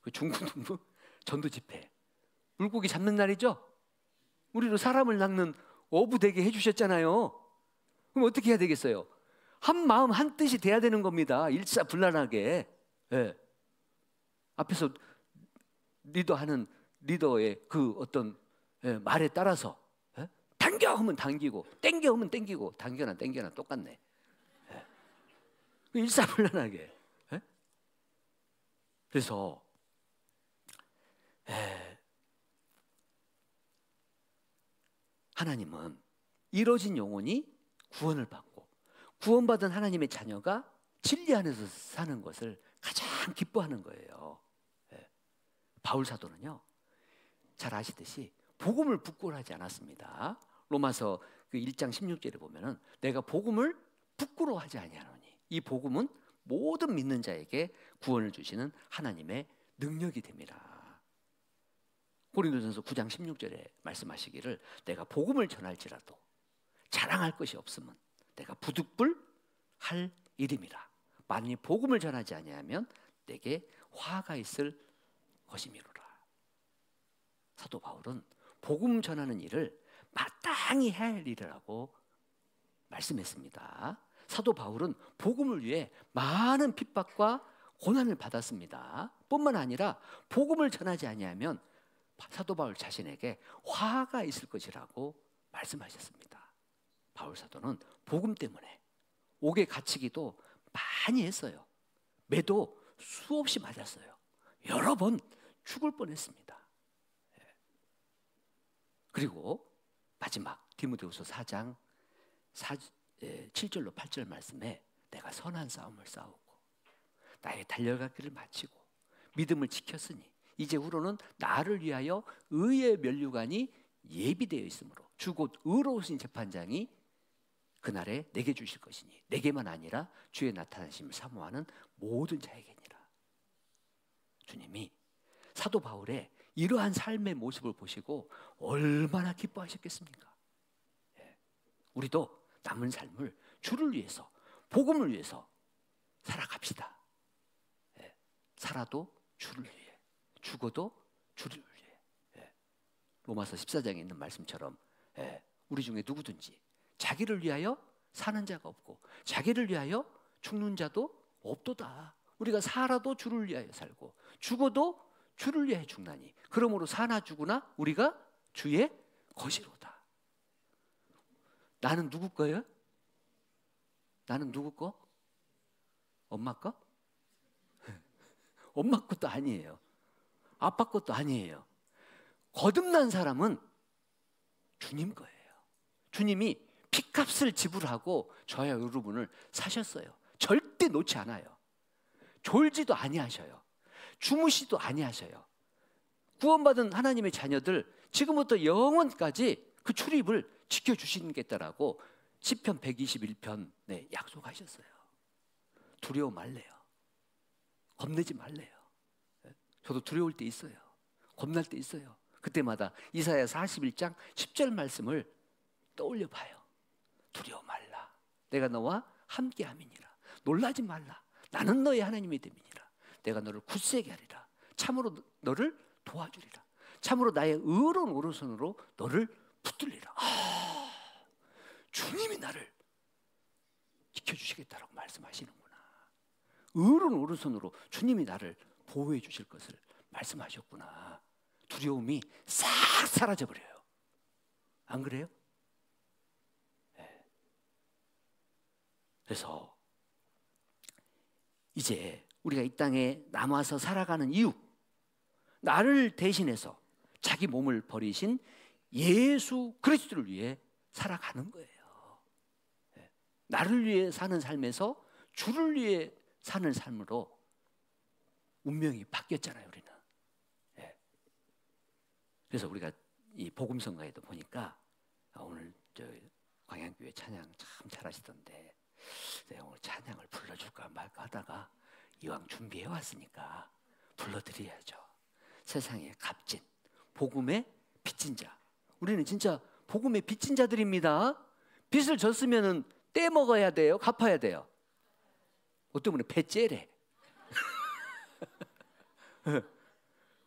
그 중고등부 전도 집회 물고기 잡는 날이죠. 우리도 사람을 낚는 어부 되게 해주셨잖아요. 그럼 어떻게 해야 되겠어요? 한 마음 한 뜻이 돼야 되는 겁니다. 일사불란하게. 앞에서 리더하는 리더의 그 어떤 말에 따라서 당겨 하면 당기고 땡겨 하면 땡기고 당겨나 땡겨나 똑같네. 일사불란하게. 예? 그래서 하나님은 이뤄진 영혼이 구원을 받고 구원받은 하나님의 자녀가 진리 안에서 사는 것을 가장 기뻐하는 거예요. 바울 사도는요, 잘 아시듯이 복음을 부끄러워하지 않았습니다. 로마서 그 1장 16절에 보면은 내가 복음을 부끄러워하지 아니하노니 이 복음은 모든 믿는 자에게 구원을 주시는 하나님의 능력이 됩니다. 고린도전서 9장 16절에 말씀하시기를 내가 복음을 전할지라도 자랑할 것이 없으면 내가 부득불할 일임이라. 만일 복음을 전하지 아니하면 내게 화가 있을 것이미로라. 사도 바울은 복음 전하는 일을 마땅히 해야 할 일이라고 말씀했습니다. 사도 바울은 복음을 위해 많은 핍박과 고난을 받았습니다. 뿐만 아니라 복음을 전하지 아니하면 사도 바울 자신에게 화가 있을 것이라고 말씀하셨습니다. 바울 사도는 복음 때문에 옥에 갇히기도 많이 했어요. 매도 수없이 맞았어요. 여러 번 죽을 뻔했습니다. 그리고 마지막 디모데후서 4장 7절로 8절 말씀에 내가 선한 싸움을 싸우고 나의 달려갈 길을 마치고 믿음을 지켰으니 이제 후로는 나를 위하여 의의 면류관이 예비되어 있으므로 주 곧 의로우신 재판장이 그날에 내게 주실 것이니 내게만 아니라 주의 나타나심을 사모하는 모든 자에게니라. 주님이 사도 바울의 이러한 삶의 모습을 보시고 얼마나 기뻐하셨겠습니까? 우리도 남은 삶을 주를 위해서 복음을 위해서 살아갑시다. 살아도 주를 위해, 죽어도 주를 위해. 로마서 14장에 있는 말씀처럼 우리 중에 누구든지 자기를 위하여 사는 자가 없고 자기를 위하여 죽는 자도 없도다. 우리가 살아도 주를 위하여 살고 죽어도 주를 위하여 죽나니 그러므로 사나 죽으나 우리가 주의 것이로다. 나는 누구 거예요? 나는 누구 거? 엄마 거? 엄마 것도 아니에요. 아빠 것도 아니에요. 거듭난 사람은 주님 거예요. 주님이 피값을 지불하고 저와 여러분을 사셨어요. 절대 놓지 않아요. 졸지도 아니하셔요. 주무시도 아니하셔요. 구원받은 하나님의 자녀들 지금부터 영원까지 그 출입을 지켜주시겠다라고 시편 121편에 약속하셨어요. 두려워 말래요. 겁내지 말래요. 저도 두려울 때 있어요. 겁날 때 있어요. 그때마다 이사야 41장 10절 말씀을 떠올려 봐요. 두려워 말라. 내가 너와 함께함이니라. 놀라지 말라. 나는 너의 하나님이 됨이니라. 내가 너를 굳세게 하리라. 참으로 너를 도와주리라. 참으로 나의 의로운 오른손으로 너를 붙들리라. 주님이 나를 지켜주시겠다라고 말씀하시는구나. 의로운 오른손으로 주님이 나를 보호해 주실 것을 말씀하셨구나. 두려움이 싹 사라져버려요. 안 그래요? 네. 그래서 이제 우리가 이 땅에 남아서 살아가는 이유, 나를 대신해서 자기 몸을 버리신 예수 그리스도를 위해 살아가는 거예요. 나를 위해 사는 삶에서 주를 위해 사는 삶으로 운명이 바뀌었잖아요, 우리는. 그래서 우리가 이 복음성가에도 보니까 오늘 저 광양교회 찬양 참 잘하시던데 오늘 찬양을 불러줄까 말까 하다가 이왕 준비해 왔으니까 불러드려야죠. 세상의 값진 복음의 빚진 자. 우리는 진짜 복음의 빚진 자들입니다. 빚을 졌으면은 떼 먹어야 돼요, 갚아야 돼요. 뭐 때문에 배째래.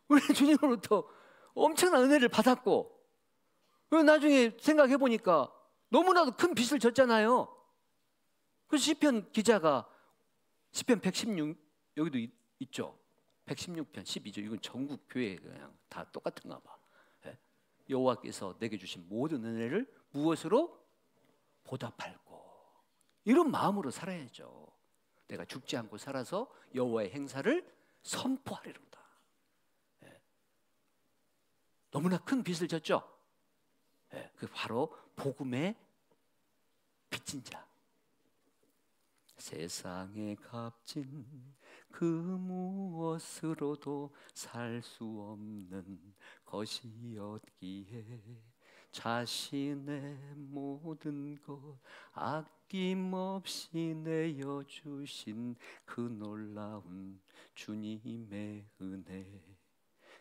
우리는 주님으로부터 엄청난 은혜를 받았고 나중에 생각해 보니까 너무나도 큰 빚을 졌잖아요. 그래서 시편 기자가 시편 116 여기도 있죠. 116편 12절 이건 전국 교회 그냥 다 똑같은가 봐. 여호와께서 내게 주신 모든 은혜를 무엇으로 보답할고 이런 마음으로 살아야죠. 내가 죽지 않고 살아서 여호와의 행사를 선포하리로다. 예. 너무나 큰 빚을 졌죠. 예. 그 바로 복음의 빚진 자. 세상에 값진 그 무엇으로도 살 수 없는 것이었기에 자신의 모든 것 아낌없이 내어주신 그 놀라운 주님의 은혜,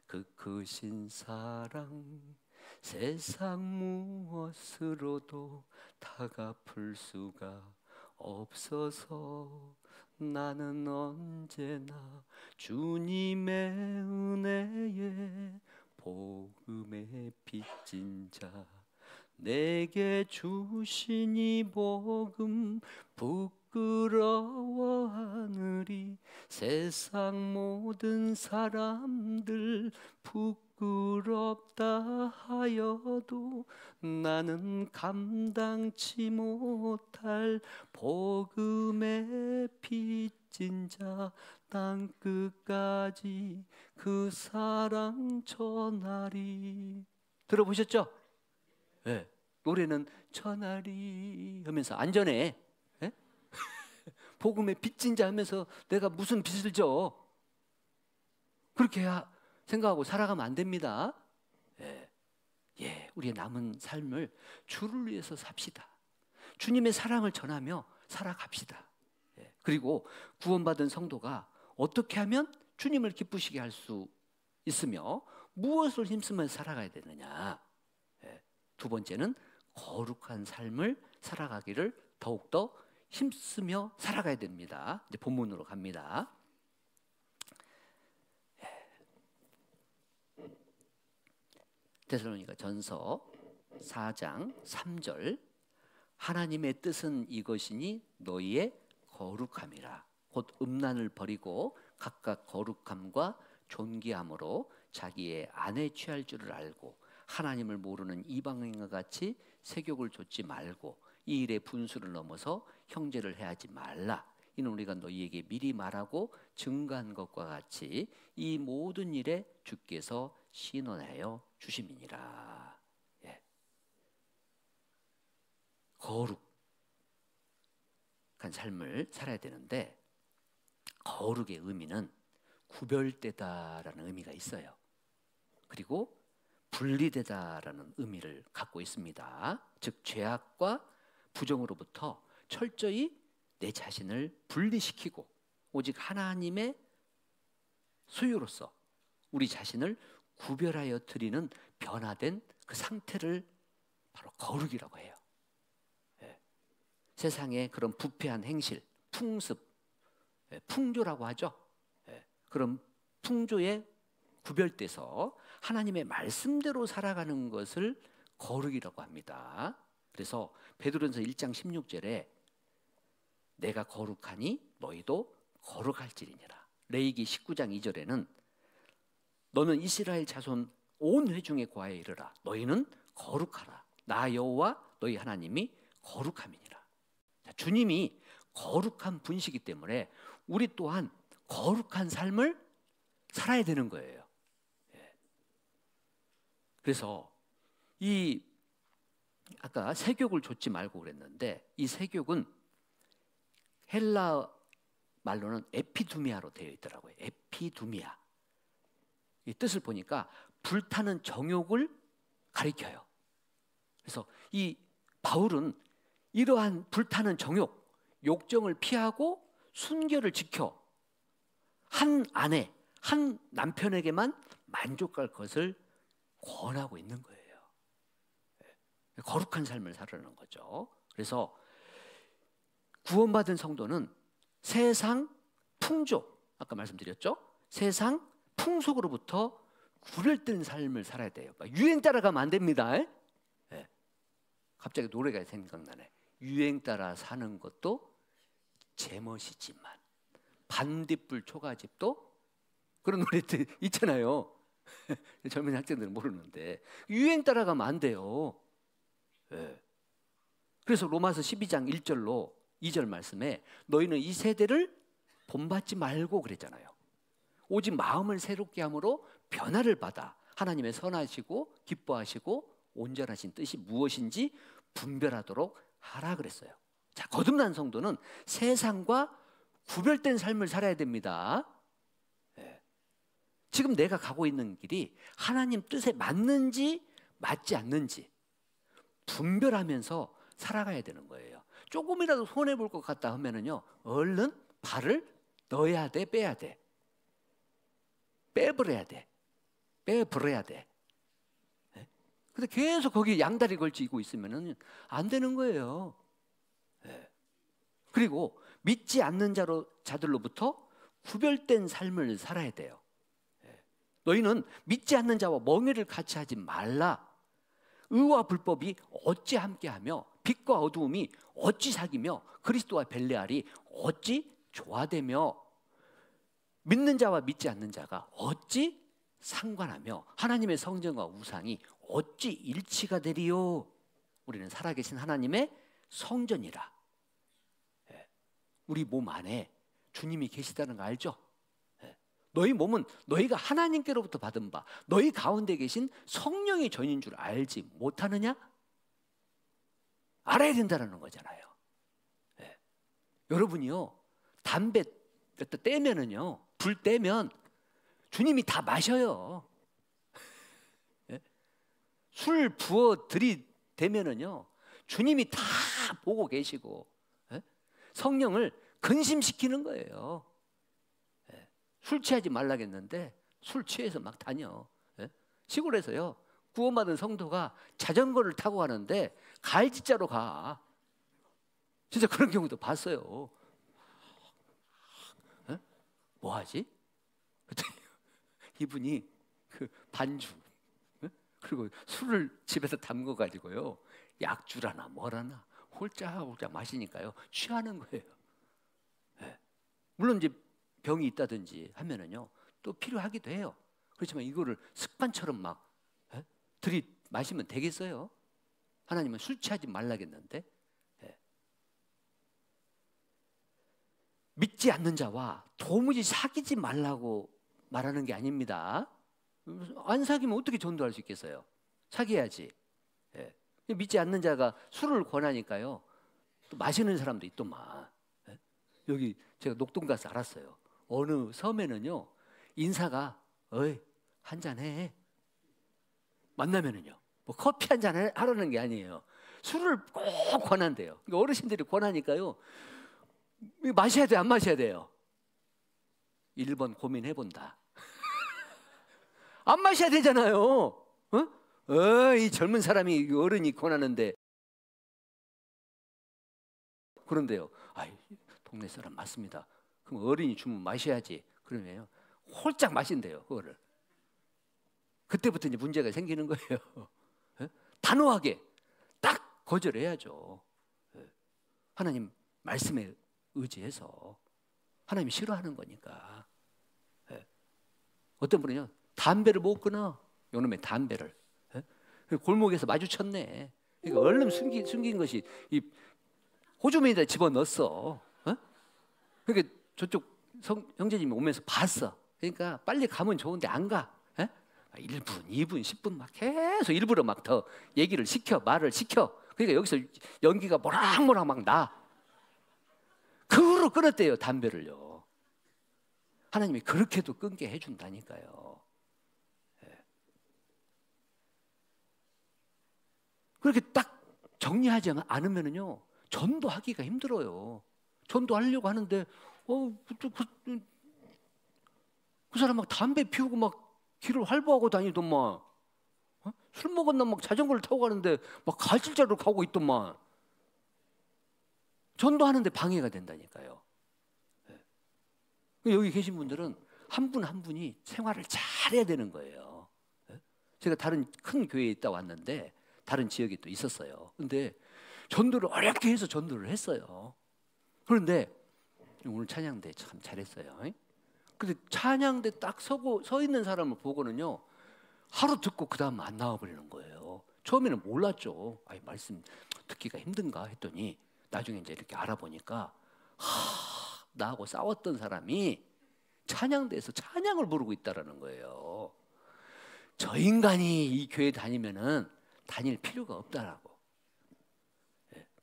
그 크신 사랑 세상 무엇으로도 다 갚을 수가 없어서 나는 언제나 주님의 은혜에 복음의 빚진 자, 내게 주신 이 복음 부끄러워하느니 세상 모든 사람들 부끄럽다 하여도 나는 감당치 못할 복음의 빚진 자, 땅 끝까지 그 사랑 전하리. 들어보셨죠? 네. 노래는 전하리 하면서 안전해. 네? 복음의 빚진 자 하면서 내가 무슨 빚을 져? 그렇게 생각하고 살아가면 안 됩니다. 예. 예, 우리의 남은 삶을 주를 위해서 삽시다. 주님의 사랑을 전하며 살아갑시다. 예. 그리고 구원받은 성도가 어떻게 하면 주님을 기쁘시게 할 수 있으며 무엇을 힘쓰며 살아가야 되느냐. 예. 두 번째는 거룩한 삶을 살아가기를 더욱더 힘쓰며 살아가야 됩니다. 이제 본문으로 갑니다. 데살로니가 전서 4장 3절, 하나님의 뜻은 이것이니 너희의 거룩함이라. 곧 음란을 버리고 각각 거룩함과 존귀함으로 자기의 안에 취할 줄을 알고 하나님을 모르는 이방인과 같이 세욕을 좇지 말고 이 일에 분수를 넘어서 형제를 해하지 말라. 이는 우리가 너희에게 미리 말하고 증거한 것과 같이 이 모든 일에 주께서 신원하여 주심이니라. 예. 거룩한 삶을 살아야 되는데 거룩의 의미는 구별되다라는 의미가 있어요. 그리고 분리되다라는 의미를 갖고 있습니다. 즉 죄악과 부정으로부터 철저히 내 자신을 분리시키고 오직 하나님의 소유로서 우리 자신을 구별하여 드리는 변화된 그 상태를 바로 거룩이라고 해요. 예. 세상의 그런 부패한 행실, 풍습, 예, 풍조라고 하죠. 예. 그런 풍조에 구별돼서 하나님의 말씀대로 살아가는 것을 거룩이라고 합니다. 그래서 베드로전서 1장 16절에 내가 거룩하니 너희도 거룩할지니라. 레위기 19장 2절에는 너는 이스라엘 자손 온 회중에 고하여 이르라. 너희는 거룩하라. 나 여호와 너희 하나님이 거룩함이니라. 자, 주님이 거룩한 분이시기 때문에 우리 또한 거룩한 삶을 살아야 되는 거예요. 예. 그래서 이 아까 세욕을 좇지 말고 그랬는데 이 세욕은 헬라 말로는 에피두미아로 되어 있더라고요. 에피두미아. 이 뜻을 보니까 불타는 정욕을 가리켜요. 그래서 이 바울은 이러한 불타는 정욕, 욕정을 피하고 순결을 지켜 한 아내, 한 남편에게만 만족할 것을 권하고 있는 거예요. 거룩한 삶을 살아가는 거죠. 그래서 구원받은 성도는 세상 풍조, 아까 말씀드렸죠? 세상 풍속으로부터 구별된 삶을 살아야 돼요. 유행 따라가면 안 됩니다. 네. 갑자기 노래가 생각나네. 유행 따라 사는 것도 제멋이지만 반딧불 초가집도 그런 노래들 있잖아요. 젊은 학생들은 모르는데 유행 따라가면 안 돼요. 네. 그래서 로마서 12장 1절로 2절 말씀에 너희는 이 세대를 본받지 말고 그랬잖아요. 오직 마음을 새롭게 함으로 변화를 받아 하나님의 선하시고 기뻐하시고 온전하신 뜻이 무엇인지 분별하도록 하라 그랬어요. 자, 거듭난 성도는 세상과 구별된 삶을 살아야 됩니다. 예. 지금 내가 가고 있는 길이 하나님 뜻에 맞는지 맞지 않는지 분별하면서 살아가야 되는 거예요. 조금이라도 손해볼 것 같다 하면은요, 얼른 발을 넣어야 돼, 빼야 돼. 빼버려야 돼. 빼버려야 돼. 예? 근데 계속 거기 양다리 걸치고 있으면은 안 되는 거예요. 예. 그리고 믿지 않는 자들로부터 구별된 삶을 살아야 돼요. 예. 너희는 믿지 않는 자와 멍에를 같이 하지 말라. 의와 불법이 어찌 함께하며 빛과 어두움이 어찌 사귀며 그리스도와 벨레알이 어찌 조화되며 믿는 자와 믿지 않는 자가 어찌 상관하며 하나님의 성전과 우상이 어찌 일치가 되리요. 우리는 살아계신 하나님의 성전이라. 우리 몸 안에 주님이 계시다는 거 알죠? 너희 몸은 너희가 하나님께로부터 받은 바 너희 가운데 계신 성령의 전인 줄 알지 못하느냐? 알아야 된다는 거잖아요. 여러분이요, 담배 떼면은요, 불 떼면 주님이 다 마셔요. 술 부어 들이대면은요, 주님이 다 보고 계시고 성령을 근심시키는 거예요. 술 취하지 말라겠는데 술 취해서 막 다녀. 시골에서요, 구원받은 성도가 자전거를 타고 가는데 가을지자로 가. 진짜 그런 경우도 봤어요. 뭐 하지? 이분이 그 반주 그리고 술을 집에서 담궈 가지고요, 약주라나 뭐라나 홀짝홀짝 마시니까요 취하는 거예요. 물론 이제 병이 있다든지 하면은요 또 필요하기도 해요. 그렇지만 이거를 습관처럼 막 마시면 되겠어요? 하나님은 술 취하지 말라겠는데. 믿지 않는 자와 도무지 사귀지 말라고 말하는 게 아닙니다. 안 사귀면 어떻게 전도할 수 있겠어요? 사귀어야지. 믿지 않는 자가 술을 권하니까요 또 마시는 사람도 있더만. 여기 제가 녹동 가서 알았어요. 어느 섬에는요 인사가 어이 한잔 해. 만나면은요 뭐 커피 한잔 하라는 게 아니에요. 술을 꼭 권한대요. 그러니까 어르신들이 권하니까요 마셔야 돼, 안 마셔야 돼요? 1번 고민해본다. 안 마셔야 되잖아요. 이 젊은 사람이 어른이 권하는데. 그런데요, 동네 사람 맞습니다. 그럼 어른이 주면 마셔야지. 그러면요 홀짝 마신대요, 그거를. 그때부터 이제 문제가 생기는 거예요. 단호하게 딱 거절해야죠. 하나님 말씀에 의지해서. 하나님이 싫어하는 거니까. 어떤 분은요 담배를 못 끊어. 요놈의 담배를. 골목에서 마주쳤네. 그러니까 얼른 숨긴 것이 이 호주머니에다 집어넣었어. 그러니까 저쪽 형제님이 오면서 봤어. 그러니까 빨리 가면 좋은데 안 가. 1분, 2분, 10분 막 계속 일부러 막 더 얘기를 시켜, 말을 시켜. 그러니까 여기서 연기가 모락모락 막 나. 그 후로 끊었대요, 담배를요. 하나님이 그렇게도 끊게 해준다니까요. 그렇게 딱 정리하지 않으면요 전도하기가 힘들어요. 전도하려고 하는데 그 사람 막 담배 피우고 막 길을 활보하고 다니더만. 술 먹었나 막 자전거를 타고 가는데 막 가실자로 가고 있더만. 전도하는데 방해가 된다니까요. 여기 계신 분들은 한 분 한 분이 생활을 잘해야 되는 거예요. 제가 다른 큰 교회에 있다 왔는데 다른 지역에 또 있었어요. 근데 전도를 어렵게 해서 전도를 했어요. 그런데 오늘 찬양대 참 잘했어요. 근데 찬양대 딱 서 있는 사람을 보고는요 하루 듣고 그 다음 안 나와 버리는 거예요. 처음에는 몰랐죠. 말씀 듣기가 힘든가 했더니 나중에 이제 이렇게 알아보니까 나하고 싸웠던 사람이 찬양대에서 찬양을 부르고 있다라는 거예요. 저 인간이 이 교회 다니면은 다닐 필요가 없다라고.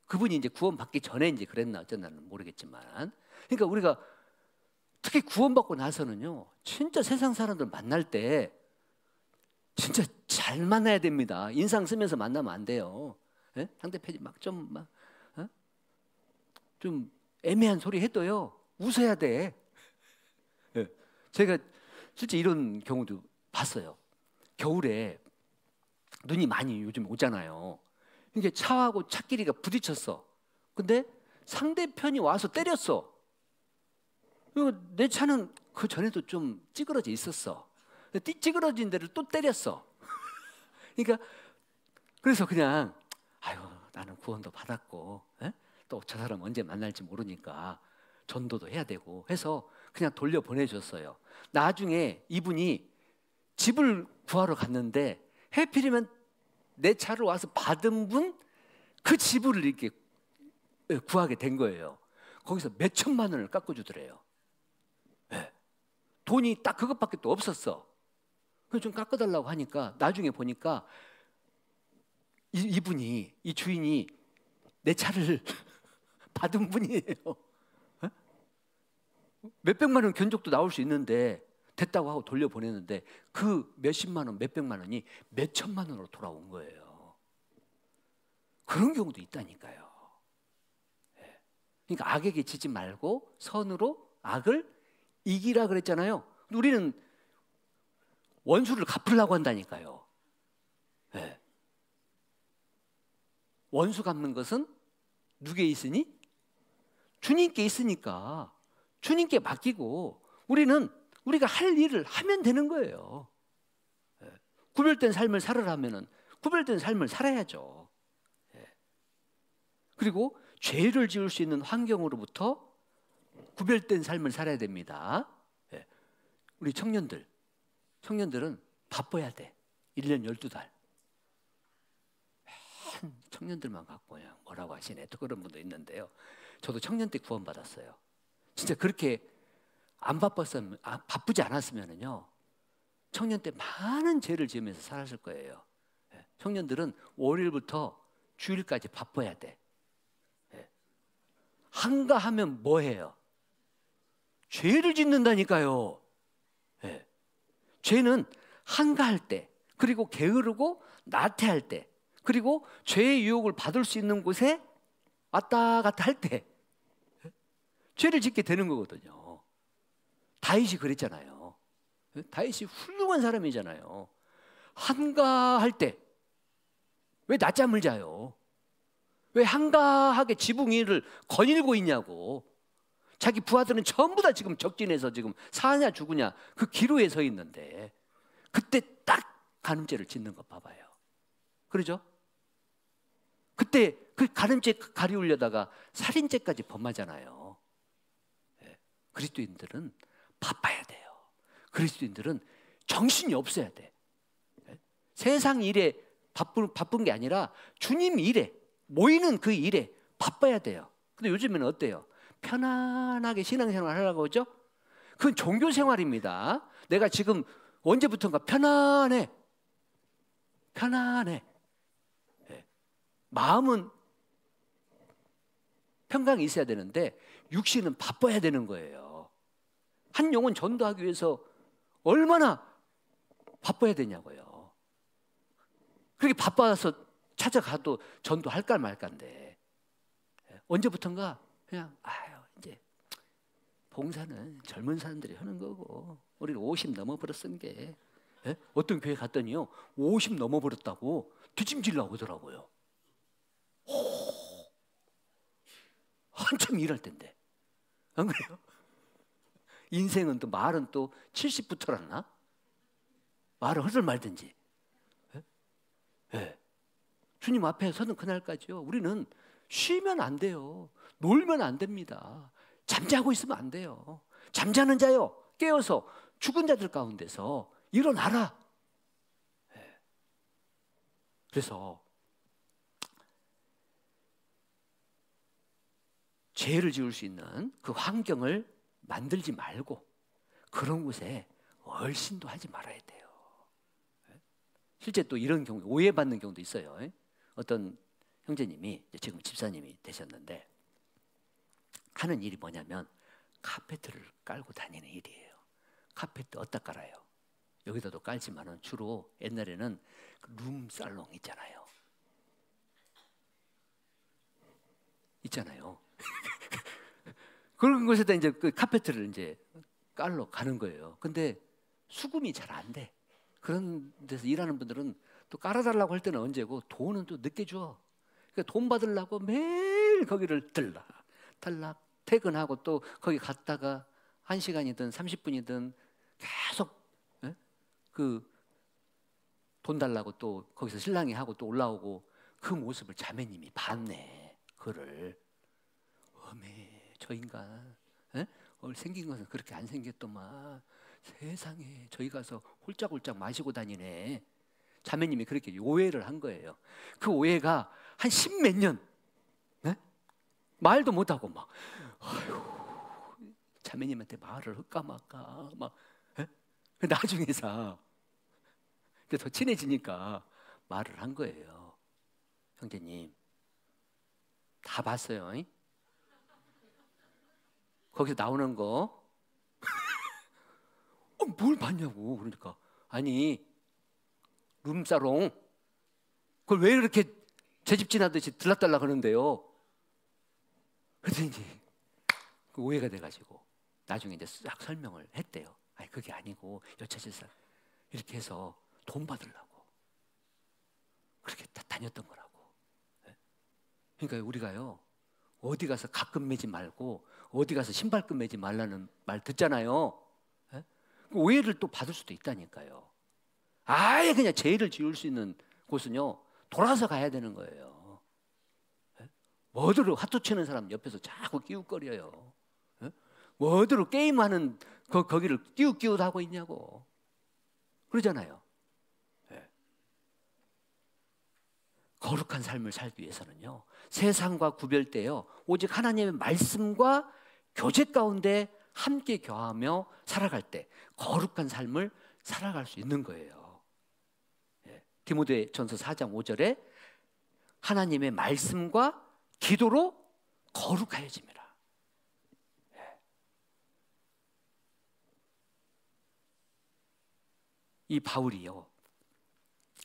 그분이 이제 구원받기 전에 이제 그랬나 어쨌나는 모르겠지만, 그러니까 우리가 특히 구원받고 나서는요, 진짜 세상 사람들 만날 때 진짜 잘 만나야 됩니다. 인상 쓰면서 만나면 안 돼요. 예? 상대편이 좀 애매한 소리 해도요, 웃어야 돼. 예. 제가 실제 이런 경우도 봤어요. 겨울에 눈이 많이 요즘 오잖아요. 이게 차하고 차끼리가 부딪혔어. 근데 상대편이 와서 때렸어. 내 차는 그 전에도 좀 찌그러져 있었어. 찌그러진 데를 또 때렸어. 그러니까 그래서 그냥 아유, 나는 구원도 받았고 또 저 사람 언제 만날지 모르니까 전도도 해야 되고 해서 그냥 돌려 보내줬어요. 나중에 이분이 집을 구하러 갔는데 해필이면 내 차를 와서 받은 분 그 집을 이렇게 구하게 된 거예요. 거기서 몇 천만 원을 깎아주더래요. 네. 돈이 딱 그것밖에 또 없었어. 그래서 좀 깎아달라고 하니까 나중에 보니까 이분이, 이 주인이 내 차를 받은 분이에요. 네? 몇백만 원 견적도 나올 수 있는데 됐다고 하고 돌려보냈는데 그 몇십만 원, 몇백만 원이 몇천만 원으로 돌아온 거예요. 그런 경우도 있다니까요. 그러니까 악에게 지지 말고 선으로 악을 이기라 그랬잖아요. 우리는 원수를 갚으려고 한다니까요. 원수 갚는 것은 누구에 있으니? 주님께 있으니까 주님께 맡기고 우리가 할 일을 하면 되는 거예요. 구별된 삶을 살아라면은 구별된 삶을 살아야죠. 그리고 죄를 지을 수 있는 환경으로부터 구별된 삶을 살아야 됩니다. 우리 청년들은 바빠야 돼. 1년 12달. 청년들만 갖고 그냥 뭐라고 하시네. 또 그런 분도 있는데요. 저도 청년 때 구원받았어요. 진짜 그렇게 바쁘지 않았으면요, 청년 때 많은 죄를 지으면서 살았을 거예요. 청년들은 월요일부터 주일까지 바빠야 돼. 한가하면 뭐 해요? 죄를 짓는다니까요. 죄는 한가할 때, 그리고 게으르고 나태할 때, 그리고 죄의 유혹을 받을 수 있는 곳에 왔다 갔다 할 때 죄를 짓게 되는 거거든요. 다윗이 그랬잖아요. 다윗이 훌륭한 사람이잖아요. 한가할 때 왜 낮잠을 자요? 왜 한가하게 지붕 위를 거닐고 있냐고. 자기 부하들은 전부 다 지금 적진에서 지금 사냐 죽으냐 그 기로에 서 있는데 그때 딱 간음죄를 짓는 거 봐봐요. 그러죠? 그때 그 간음죄 가리우려다가 살인죄까지 범하잖아요. 그리스도인들은 바빠야 돼요. 그리스도인들은 정신이 없어야 돼. 세상 일에 바쁜 게 아니라 주님 일에, 모이는 그 일에 바빠야 돼요. 근데 요즘에는 어때요? 편안하게 신앙생활 하려고 하죠? 그건 종교생활입니다. 내가 지금 언제부턴가 편안해. 마음은 평강이 있어야 되는데 육신은 바빠야 되는 거예요. 한 영혼 전도하기 위해서 얼마나 바빠야 되냐고요. 그렇게 바빠서 찾아가도 전도할까 말까인데 언제부턴가 그냥 이제 봉사는 젊은 사람들이 하는 거고 우리는 50 넘어버렸은 게 어떤 교회 갔더니요 50 넘어버렸다고 뒤짐질라고 오더라고요. 한참 일할 텐데 안 그래요? 인생은 또 말은 또 70부터라나? 말을 하들 말든지. 주님 앞에 서는 그날까지요 우리는 쉬면 안 돼요. 놀면 안 됩니다. 잠자고 있으면 안 돼요. 잠자는 자요 깨어서 죽은 자들 가운데서 일어나라. 그래서 죄를 지을 수 있는 그 환경을 만들지 말고 그런 곳에 얼씬도 하지 말아야 돼요. 실제 또 이런 경우 오해받는 경우도 있어요. 어떤 형제님이 지금 집사님이 되셨는데 하는 일이 뭐냐면 카페트를 깔고 다니는 일이에요. 카페트 어디다 깔아요? 여기다도 깔지만은 주로 옛날에는 룸살롱 있잖아요. 그런 곳에다 이제 그 카페트를 이제 깔러 가는 거예요. 근데 수금이 잘 안 돼. 그런 데서 일하는 분들은 또 깔아달라고 할 때는 언제고 돈은 또 늦게 줘. 그러니까 돈 받으려고 매일 거기를 탈락 퇴근하고 또 거기 갔다가 1시간이든 30분이든 계속 그 돈 달라고 또 거기서 신랑이 하고 또 올라오고 그 모습을 자매님이 봤네. 그를 어메 저 인간 생긴 것은 그렇게 안 생겼더만 세상에 저희 가서 홀짝홀짝 마시고 다니네. 자매님이 그렇게 오해를 한 거예요. 그 오해가 한 10몇 년 말도 못하고 막 아유, 자매님한테 말을 할까 말까 막 나중에서 더 친해지니까 말을 한 거예요. 형제님 다 봤어요. 거기서 나오는 거 뭘 봤냐고. 그러니까 아니 룸사롱 그걸 왜 이렇게 제집 지나듯이 들락달락 하는데요. 그래서 이제 그 오해가 돼가지고 나중에 이제 싹 설명을 했대요. 아니 그게 아니고 여차저차 이렇게 해서 돈 받으려고 그렇게 다 다녔던 거라고. 그러니까 우리가요 어디 가서 가끔 매지 말고 어디 가서 신발끈 매지 말라는 말 듣잖아요. 그 오해를 또 받을 수도 있다니까요. 아예 그냥 죄를 지을 수 있는 곳은요 돌아서 가야 되는 거예요. 뭐더러 핫도 치는 사람 옆에서 자꾸 끼웃거려요. 뭐더러 게임하는 거기를 끼웃 하고 있냐고 그러잖아요. 거룩한 삶을 살기 위해서는요 세상과 구별되어 오직 하나님의 말씀과 교제 가운데 함께 교하며 살아갈 때 거룩한 삶을 살아갈 수 있는 거예요. 디모데전서 4장 5절에 하나님의 말씀과 기도로 거룩하여짐이라. 이 바울이요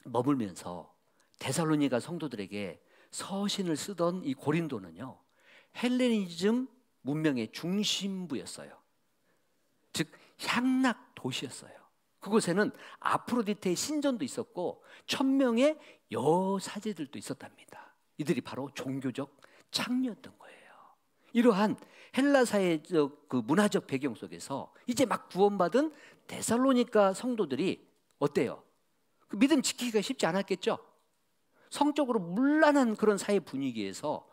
머물면서 데살로니가 성도들에게 서신을 쓰던 이 고린도는요 헬레니즘 문명의 중심부였어요. 즉 향락 도시였어요. 그곳에는 아프로디테의 신전도 있었고 1000명의 여사제들도 있었답니다. 이들이 바로 종교적 창녀였던 거예요. 이러한 헬라사의 그 문화적 배경 속에서 이제 막 구원받은 데살로니가 성도들이 어때요? 그 믿음 지키기가 쉽지 않았겠죠? 성적으로 문란한 그런 사회 분위기에서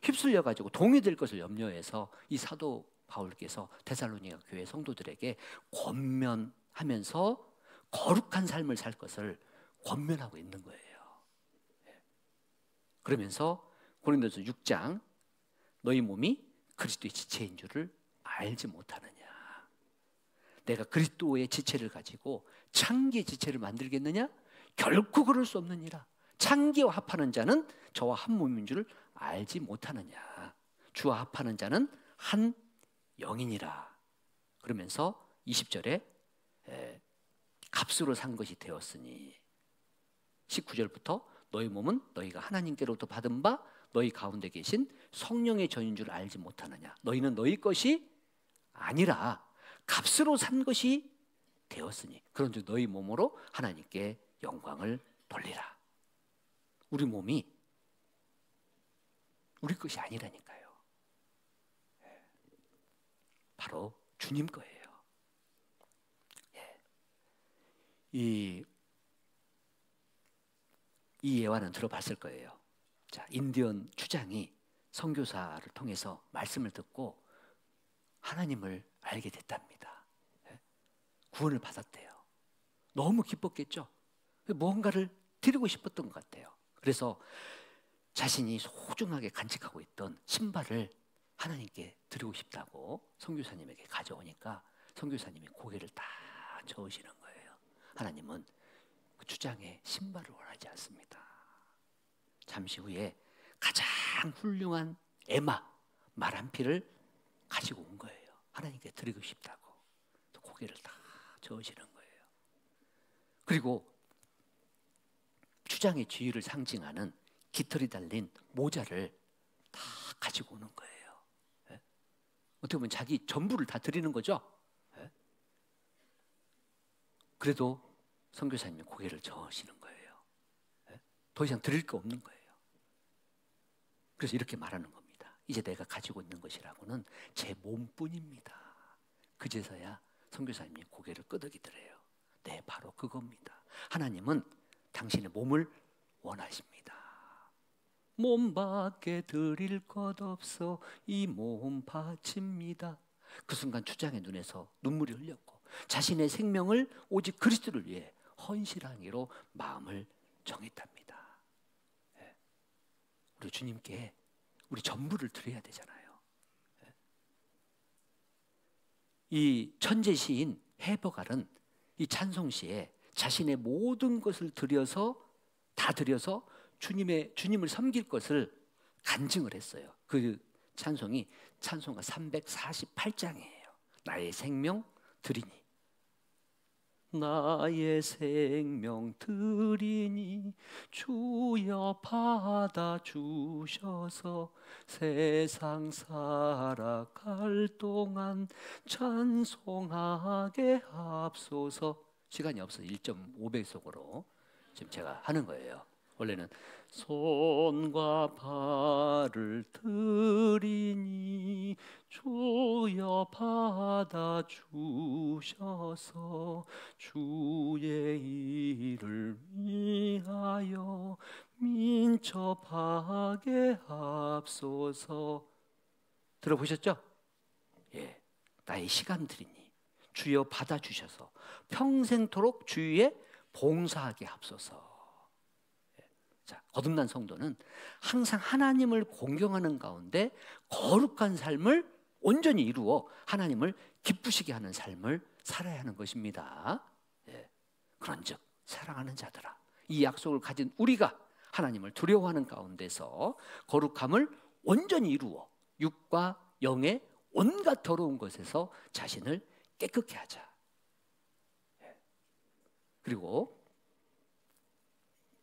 휩쓸려 가지고 동의될 것을 염려해서 이 사도 바울께서 데살로니가 교회 성도들에게 권면하면서 거룩한 삶을 살 것을 권면하고 있는 거예요. 그러면서 고린도서 6장 너희 몸이 그리스도의 지체인 줄을 알지 못하느냐. 내가 그리스도의 지체를 가지고 창기의 지체를 만들겠느냐? 결코 그럴 수 없느니라. 창기와 합하는 자는 저와 한 몸인 줄 알지 못하느냐. 주와 합하는 자는 한 영이니라. 그러면서 20절에 값으로 산 것이 되었으니 19절부터 너희 몸은 너희가 하나님께로부터 받은 바 너희 가운데 계신 성령의 전인 줄 알지 못하느냐. 너희는 너희 것이 아니라 값으로 산 것이 되었으니 그런즉 너희 몸으로 하나님께 영광을 돌리라. 우리 몸이 우리 것이 아니라니까요. 바로 주님 거예요. 이 예화는 들어봤을 거예요. 자, 인디언 추장이 선교사를 통해서 말씀을 듣고 하나님을 알게 됐답니다. 구원을 받았대요. 너무 기뻤겠죠. 뭔가를 드리고 싶었던 것 같아요. 그래서 자신이 소중하게 간직하고 있던 신발을 하나님께 드리고 싶다고 선교사님에게 가져오니까 선교사님이 고개를 다 저으시는 거예요. 하나님은 그 주장에 신발을 원하지 않습니다. 잠시 후에 가장 훌륭한 에마 말 한 피를 가지고 온 거예요. 하나님께 드리고 싶다고 고개를 다 저으시는 거예요. 그리고 주장의 지위를 상징하는 깃털이 달린 모자를 다 가지고 오는 거예요. 예? 어떻게 보면 자기 전부를 다 드리는 거죠. 예? 그래도 선교사님이 고개를 저으시는 거예요. 예? 더 이상 드릴 게 없는 거예요. 그래서 이렇게 말하는 겁니다. 이제 내가 가지고 있는 것이라고는 제 몸뿐입니다. 그제서야 선교사님이 고개를 끄덕이더래요. 네, 바로 그겁니다. 하나님은 당신의 몸을 원하십니다. 몸밖에 드릴 것 없어 이 몸 바칩니다. 그 순간 주장의 눈에서 눈물이 흘렸고 자신의 생명을 오직 그리스도를 위해 헌신하기로 마음을 정했답니다. 예. 우리 주님께 우리 전부를 드려야 되잖아요. 예. 이 천재 시인 헤버갈은 이 찬송시에 자신의 모든 것을 다 드려서 주님을 섬길 것을 간증을 했어요. 그 찬송이 찬송가 348장이에요. 나의 생명 드리니, 나의 생명 드리니 주여 받아 주셔서 세상 살아갈 동안 찬송하게 합소서. 시간이 없어서 1.5배속으로 지금 제가 하는 거예요. 원래는 손과 발을 드리니 주여 받아 주셔서 주의 일을 위하여 민첩하게 합소서. 들어보셨죠? 예, 나의 시간 드리니 주여 받아 주셔서 평생토록 주위에 봉사하게 합소서. 자, 거듭난 성도는 항상 하나님을 공경하는 가운데 거룩한 삶을 온전히 이루어 하나님을 기쁘시게 하는 삶을 살아야 하는 것입니다. 예. 그런즉 사랑하는 자들아, 이 약속을 가진 우리가 하나님을 두려워하는 가운데서 거룩함을 온전히 이루어 육과 영의 온갖 더러운 것에서 자신을 깨끗게 하자. 예. 그리고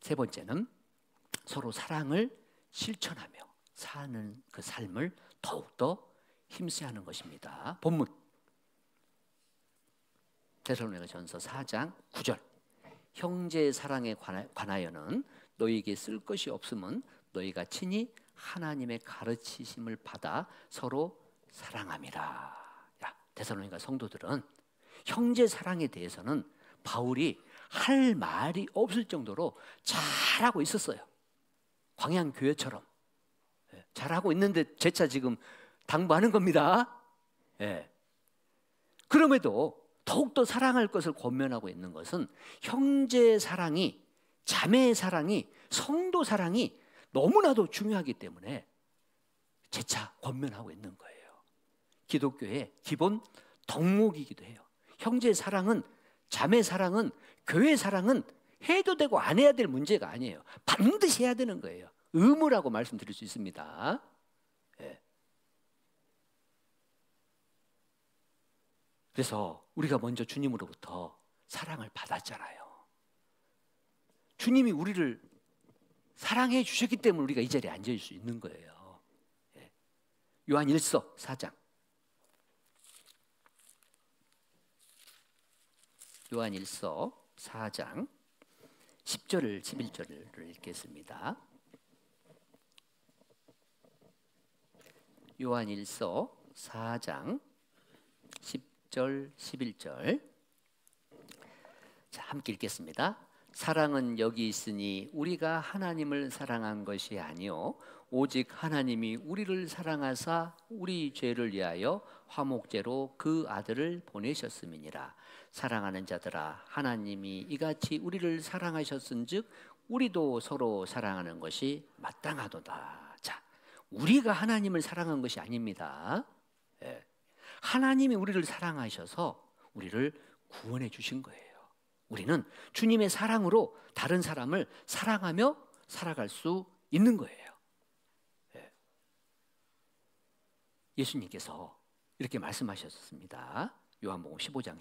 세 번째는 서로 사랑을 실천하며 사는 그 삶을 더욱더 힘써야 하는 것입니다. 본문 데살로니가전서 4장 9절. 형제의 사랑에 관하여는 너희에게 쓸 것이 없음은 너희가 친히 하나님의 가르치심을 받아 서로 사랑함이라. 데살로니가 성도들은 형제 사랑에 대해서는 바울이 할 말이 없을 정도로 잘하고 있었어요. 광양교회처럼 잘하고 있는데 재차 지금 당부하는 겁니다. 예. 그럼에도 더욱더 사랑할 것을 권면하고 있는 것은 형제 사랑이, 자매 사랑이, 성도 사랑이 너무나도 중요하기 때문에 재차 권면하고 있는 거예요. 기독교의 기본 덕목이기도 해요. 형제 사랑은, 자매 사랑은, 교회 사랑은 해도 되고 안 해야 될 문제가 아니에요. 반드시 해야 되는 거예요. 의무라고 말씀드릴 수 있습니다. 예. 그래서 우리가 먼저 주님으로부터 사랑을 받았잖아요. 주님이 우리를 사랑해 주셨기 때문에 우리가 이 자리에 앉을 수 있는 거예요. 예. 요한 1서 4장. 요한 1서 4장 10절 11절을 읽겠습니다. 요한 1서 4장 10절 11절. 자, 함께 읽겠습니다. 사랑은 여기 있으니 우리가 하나님을 사랑한 것이 아니요 오직 하나님이 우리를 사랑하사 우리 죄를 위하여 화목제로 그 아들을 보내셨음이니라. 사랑하는 자들아, 하나님이 이같이 우리를 사랑하셨은즉 우리도 서로 사랑하는 것이 마땅하도다. 자, 우리가 하나님을 사랑한 것이 아닙니다. 예. 하나님이 우리를 사랑하셔서 우리를 구원해 주신 거예요. 우리는 주님의 사랑으로 다른 사람을 사랑하며 살아갈 수 있는 거예요. 예. 예수님께서 이렇게 말씀하셨습니다. 요한복음 15장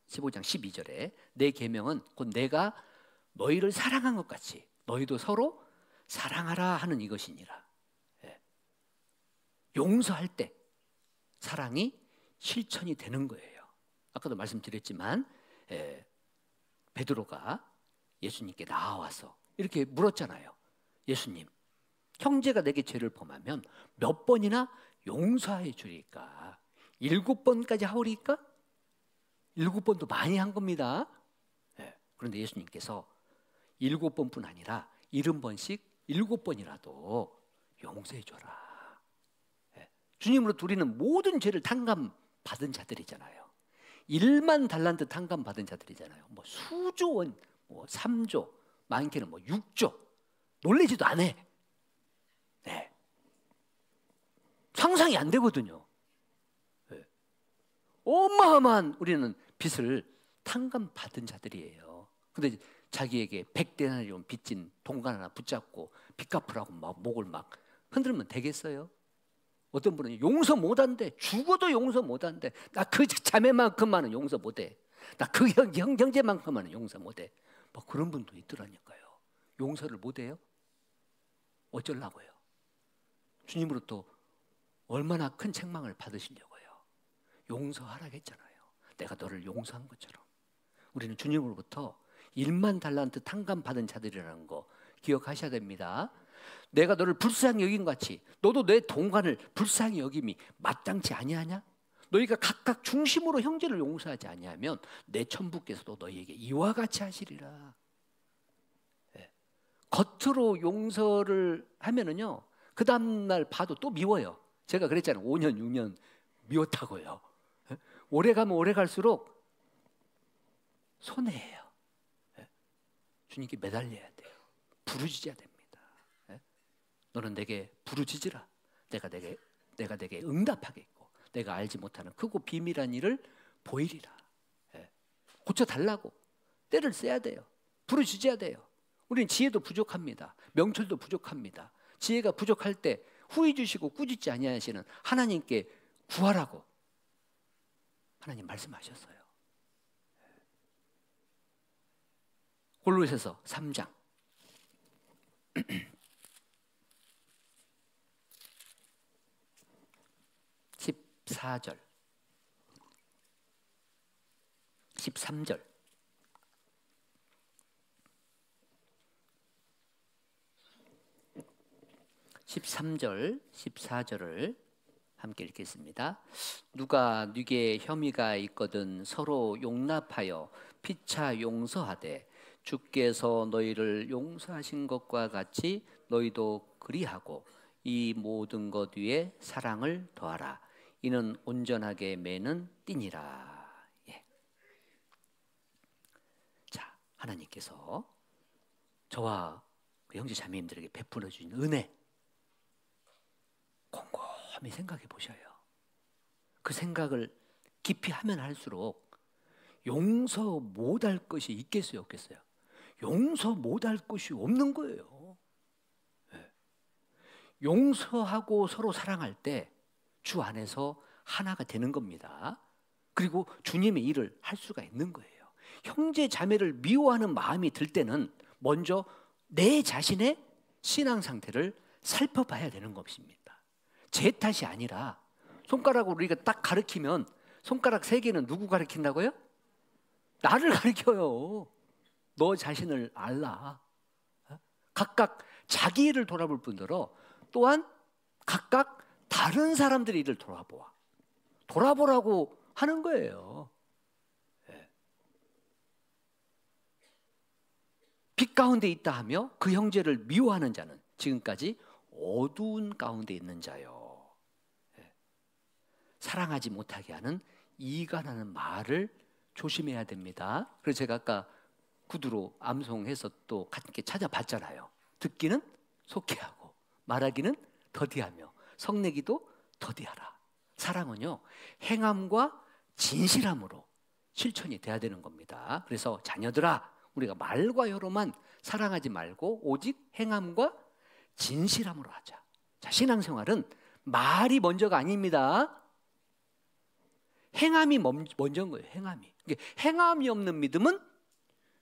12절에 내 계명은 곧 내가 너희를 사랑한 것 같이 너희도 서로 사랑하라 하는 이것이니라. 예. 용서할 때 사랑이 실천이 되는 거예요. 아까도 말씀드렸지만 베드로가 예수님께 나와서 이렇게 물었잖아요. 예수님, 형제가 내게 죄를 범하면 몇 번이나 용서해 주리까? 7번까지 하오리까? 7번도 많이 한 겁니다. 그런데 예수님께서 7번뿐 아니라 70번씩 7번이라도 용서해 줘라. 주님으로부터 우리는 모든 죄를 탕감받은 자들이잖아요. 1만 달란트 탕감받은 자들이잖아요. 뭐 수조 원, 뭐 3조, 많게는 뭐 6조. 놀라지도 않아. 네. 상상이 안 되거든요. 네. 어마어마한 우리는 빚을 탕감받은 자들이에요. 근데 자기에게 100데나리온 빚진 동관 하나 붙잡고 빚 갚으라고 막 목을 막 흔들면 되겠어요? 어떤 분은 용서 못한대. 죽어도 용서 못한대. 나 그 자매만큼만은 용서 못해. 나 그 형제만큼만은 용서 못해. 뭐 그런 분도 있더라니까요. 용서를 못해요? 어쩌려고요? 주님으로부터 얼마나 큰 책망을 받으시려고요? 용서하라고 했잖아요. 내가 너를 용서한 것처럼. 우리는 주님으로부터 1만 달란트 탕감받은 자들이라는 거 기억하셔야 됩니다. 내가 너를 불쌍히 여긴 같이 너도 내 동관을 불쌍히 여김이 마땅치 아니하냐? 너희가 각각 중심으로 형제를 용서하지 아니하면 내 천부께서도 너희에게 이와 같이 하시리라. 네. 겉으로 용서를 하면은요, 그 다음날 봐도 또 미워요. 제가 그랬잖아요. 5년 6년 미웠다고요. 네. 오래 가면 오래 갈수록 손해예요. 네. 주님께 매달려야 돼요. 부르짖어야 됩니다. 너는 내게 부르짖으라. 내가 내게 응답하겠고 내가 알지 못하는 크고 비밀한 일을 보이리라. 고쳐달라고 때를 써야 돼요. 부르짖어야 돼요. 우리는 지혜도 부족합니다. 명철도 부족합니다. 지혜가 부족할 때 후히 주시고 꾸짖지 아니하시는 하나님께 구하라고 하나님 말씀하셨어요. 골로새서 3장 14절 13절 13절 14절을 함께 읽겠습니다. 누가 네게 혐의가 있거든 서로 용납하여 피차 용서하되 주께서 너희를 용서하신 것과 같이 너희도 그리하고 이 모든 것 위에 사랑을 더하라. 이는 온전하게 매는 띠니라. 예. 자, 하나님께서 저와 그 형제 자매님들에게 베풀어 주신 은혜 곰곰이 생각해 보셔요. 그 생각을 깊이 하면 할수록 용서 못할 것이 있겠어요, 없겠어요? 용서 못할 것이 없는 거예요. 네. 용서하고 서로 사랑할 때 주 안에서 하나가 되는 겁니다. 그리고 주님의 일을 할 수가 있는 거예요. 형제 자매를 미워하는 마음이 들 때는 먼저 내 자신의 신앙 상태를 살펴봐야 되는 것입니다. 제 탓이 아니라 손가락으로 우리가 딱 가리키면 손가락 3개는 누구 가리킨다고요? 나를 가리켜요. 너 자신을 알라. 각각 자기 일을 돌아볼 뿐더러 또한 각각 다른 사람들의 일을 돌아보라고 하는 거예요. 빛 가운데 있다 하며 그 형제를 미워하는 자는 지금까지 어두운 가운데 있는 자요. 사랑하지 못하게 하는 이간하는 말을 조심해야 됩니다. 그래서 제가 아까 구두로 암송해서 또 함께 찾아봤잖아요. 듣기는 속히하고 말하기는 더디하며 성내기도 더디하라. 사랑은요, 행함과 진실함으로 실천이 돼야 되는 겁니다. 그래서 자녀들아, 우리가 말과 혀로만 사랑하지 말고 오직 행함과 진실함으로 하자. 자, 신앙생활은 말이 먼저가 아닙니다. 행함이 먼저인 거예요. 행함이. 행함이 없는 믿음은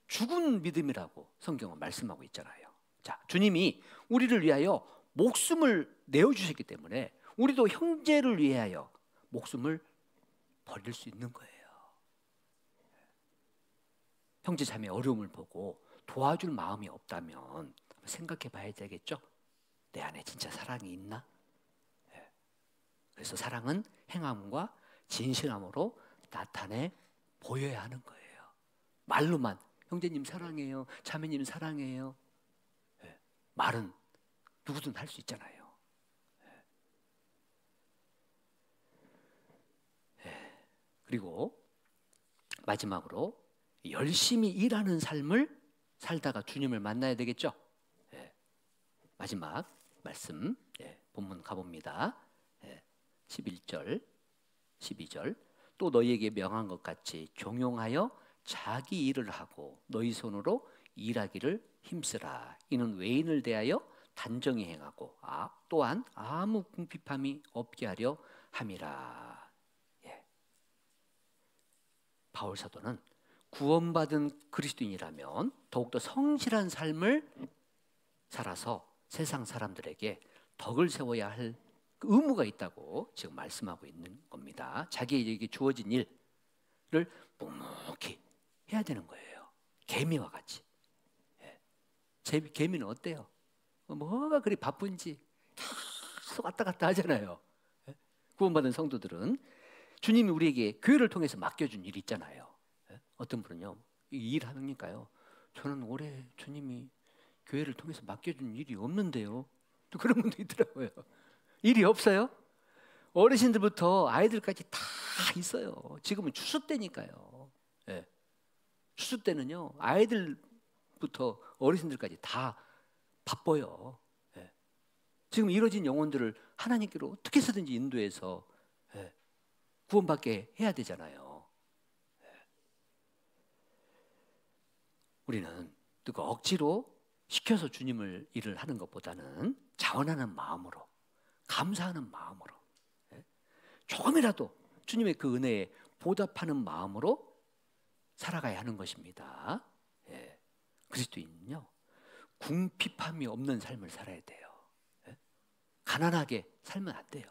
죽은 믿음이라고 성경은 말씀하고 있잖아요. 자, 주님이 우리를 위하여 목숨을 내어주셨기 때문에 우리도 형제를 위하여 목숨을 버릴 수 있는 거예요. 형제 자매 어려움을 보고 도와줄 마음이 없다면 생각해 봐야 되겠죠. 내 안에 진짜 사랑이 있나? 그래서 사랑은 행함과 진실함으로 나타내 보여야 하는 거예요. 말로만 형제님 사랑해요, 자매님 사랑해요. 말은 누구든 할 수 있잖아요. 그리고 마지막으로 열심히 일하는 삶을 살다가 주님을 만나야 되겠죠. 마지막 말씀 본문 가봅니다. 11절 12절 또 너희에게 명한 것 같이 종용하여 자기 일을 하고 너희 손으로 일하기를 힘쓰라. 이는 외인을 대하여 단정히 행하고 또한 아무 궁핍함이 없게 하려 함이라. 바울 사도는 구원받은 그리스도인이라면 더욱더 성실한 삶을 살아서 세상 사람들에게 덕을 세워야 할 의무가 있다고 지금 말씀하고 있는 겁니다. 자기에게 주어진 일을 묵묵히 해야 되는 거예요. 개미와 같이. 개미는 어때요? 뭐가 그리 바쁜지 계속 왔다 갔다 하잖아요. 구원받은 성도들은 주님이 우리에게 교회를 통해서 맡겨준 일이 있잖아요. 어떤 분은요, 이 일 하니까요, 저는 올해 주님이 교회를 통해서 맡겨준 일이 없는데요. 또 그런 분도 있더라고요. 일이 없어요? 어르신들부터 아이들까지 다 있어요. 지금은 추수 때니까요. 추수 때는요, 아이들부터 어르신들까지 다 바빠요. 지금 이뤄진 영혼들을 하나님께로 어떻게 해서든지 인도해서 구원받게 해야 되잖아요. 우리는 또 억지로 시켜서 주님을 일을 하는 것보다는 자원하는 마음으로, 감사하는 마음으로, 조금이라도 주님의 그 은혜에 보답하는 마음으로 살아가야 하는 것입니다. 그리스도인은요, 궁핍함이 없는 삶을 살아야 돼요. 가난하게 살면 안 돼요.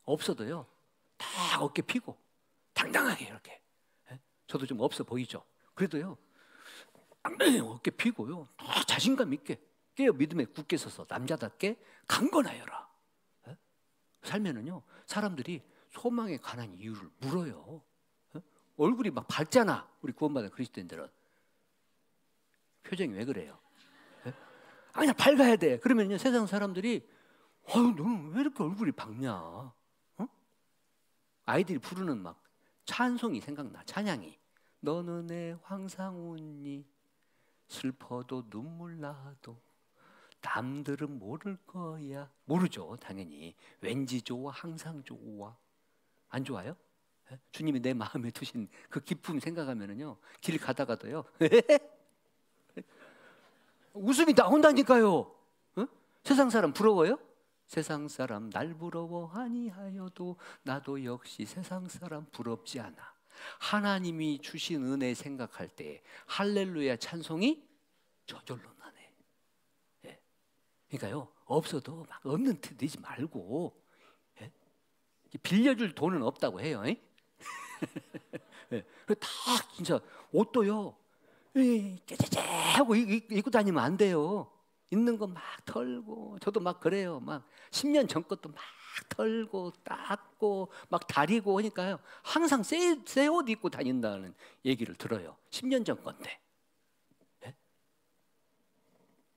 없어도요, 다 어깨 피고 당당하게 이렇게. 저도 좀 없어 보이죠? 그래도요, 어깨 피고요, 다 자신감 있게 깨어 믿음에 굳게 서서 남자답게 강건하여라. 살면은요, 사람들이 소망에 관한 이유를 물어요. 얼굴이 막 밝잖아. 우리 구원받은 그리스도인들은 표정이 왜 그래요? 그냥 밝아야 돼. 그러면요, 세상 사람들이 너는 왜 이렇게 얼굴이 밝냐? 아이들이 부르는 막 찬송이 생각나. 찬양이 너는 내 황상우니 슬퍼도 눈물 나도 남들은 모를 거야. 모르죠, 당연히. 왠지 좋아, 항상 좋아. 안 좋아요? 주님이 내 마음에 두신 그 기쁨 생각하면은요, 길 가다가도요 웃음이 나온다니까요. 세상 사람 부러워요? 세상 사람 날 부러워하니 하여도 나도 역시 세상 사람 부럽지 않아. 하나님이 주신 은혜 생각할 때 할렐루야 찬송이 저절로 나네. 그러니까요, 없어도 막 없는 티 내지 말고, 빌려줄 돈은 없다고 해요. 다 진짜 옷도요, 깨재재 하고 입고 다니면 안 돼요. 있는 거 막 털고, 저도 막 그래요. 막 10년 전 것도 막 털고 닦고 막 다리고 하니까요, 항상 새 옷 입고 다닌다는 얘기를 들어요. 10년 전 건데.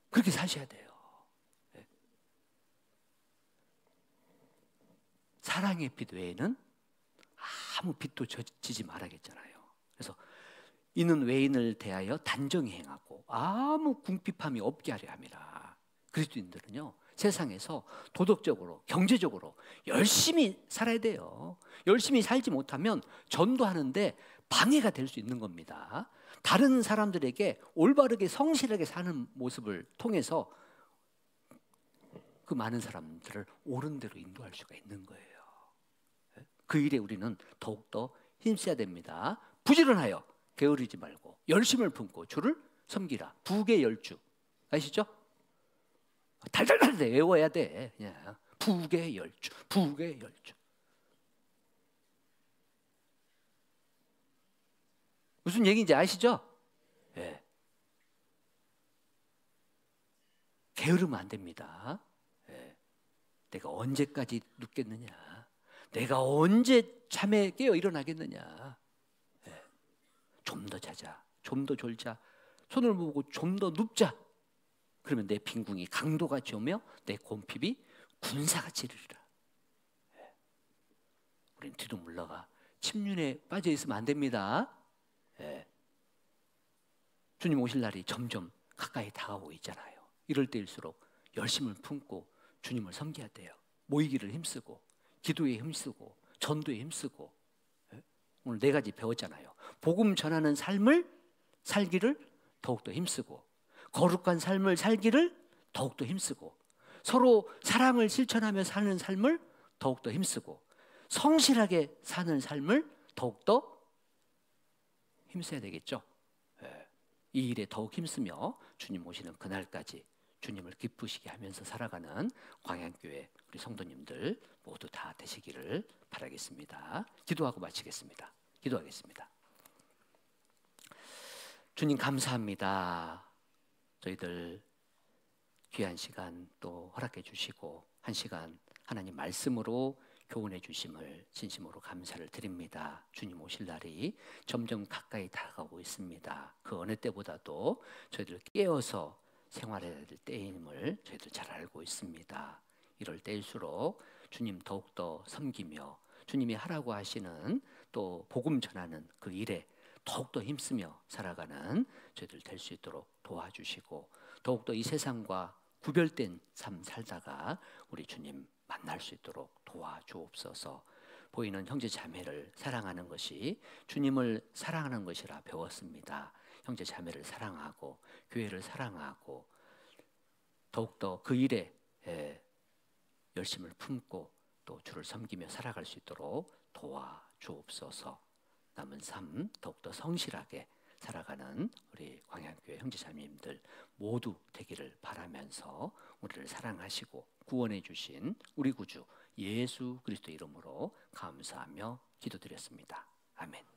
그렇게 사셔야 돼요. 사랑의 빛 외에는 아무 빛도 지지 말아야겠잖아요. 그래서 이는 외인을 대하여 단정히 행하고 아무 궁핍함이 없게 하려 함이라. 그리스도인들은요, 세상에서 도덕적으로, 경제적으로 열심히 살아야 돼요. 열심히 살지 못하면 전도하는데 방해가 될 수 있는 겁니다. 다른 사람들에게 올바르게 성실하게 사는 모습을 통해서 그 많은 사람들을 옳은 대로 인도할 수가 있는 거예요. 그 일에 우리는 더욱더 힘써야 됩니다. 부지런하여 게으르지 말고 열심을 품고 주를 섬기라. 부계열주 아시죠? 달달달 외워야 돼. 부계열주, 부계열주. 무슨 얘기인지 아시죠? 예. 게으르면 안 됩니다. 예. 내가 언제까지 눕겠느냐? 내가 언제 잠에 깨어 일어나겠느냐? 예. 좀 더 자자, 좀 더 졸자, 손을 모으고 좀 더 눕자. 그러면 내 빈궁이 강도같이 오며 내 곰핍이 군사같이 이르리라. 예. 우리는 뒤로 물러가 침륜에 빠져 있으면 안 됩니다. 예. 주님 오실 날이 점점 가까이 다가오고 있잖아요. 이럴 때일수록 열심을 품고 주님을 섬겨야 돼요. 모이기를 힘쓰고 기도에 힘쓰고 전도에 힘쓰고. 예? 오늘 4가지 배웠잖아요. 복음 전하는 삶을 살기를 더욱더 힘쓰고, 거룩한 삶을 살기를 더욱더 힘쓰고, 서로 사랑을 실천하며 사는 삶을 더욱더 힘쓰고, 성실하게 사는 삶을 더욱더 힘써야 되겠죠. 예. 이 일에 더욱 힘쓰며 주님 오시는 그날까지 주님을 기쁘시게 하면서 살아가는 광양교회 우리 성도님들 모두 다 되시기를 바라겠습니다. 기도하고 마치겠습니다. 기도하겠습니다. 주님 감사합니다. 저희들 귀한 시간 또 허락해 주시고 한 시간 하나님 말씀으로 교훈해 주심을 진심으로 감사를 드립니다. 주님 오실 날이 점점 가까이 다가오고 있습니다. 그 어느 때보다도 저희들 깨어서 생활해야 될 때임을 저희들 잘 알고 있습니다. 이럴 때일수록 주님 더욱더 섬기며 주님이 하라고 하시는 또 복음 전하는 그 일에 더욱더 힘쓰며 살아가는 저희들 될 수 있도록 도와주시고, 더욱더 이 세상과 구별된 삶 살다가 우리 주님 만날 수 있도록 도와주옵소서. 보이는 형제 자매를 사랑하는 것이 주님을 사랑하는 것이라 배웠습니다. 형제 자매를 사랑하고 교회를 사랑하고 더욱더 그 일에 열심을 품고 또 주를 섬기며 살아갈 수 있도록 도와주옵소서. 남은 삶 더욱더 성실하게 살아가는 우리 광양교회 형제자매님들 모두 되기를 바라면서 우리를 사랑하시고 구원해 주신 우리 구주 예수 그리스도 이름으로 감사하며 기도드렸습니다. 아멘.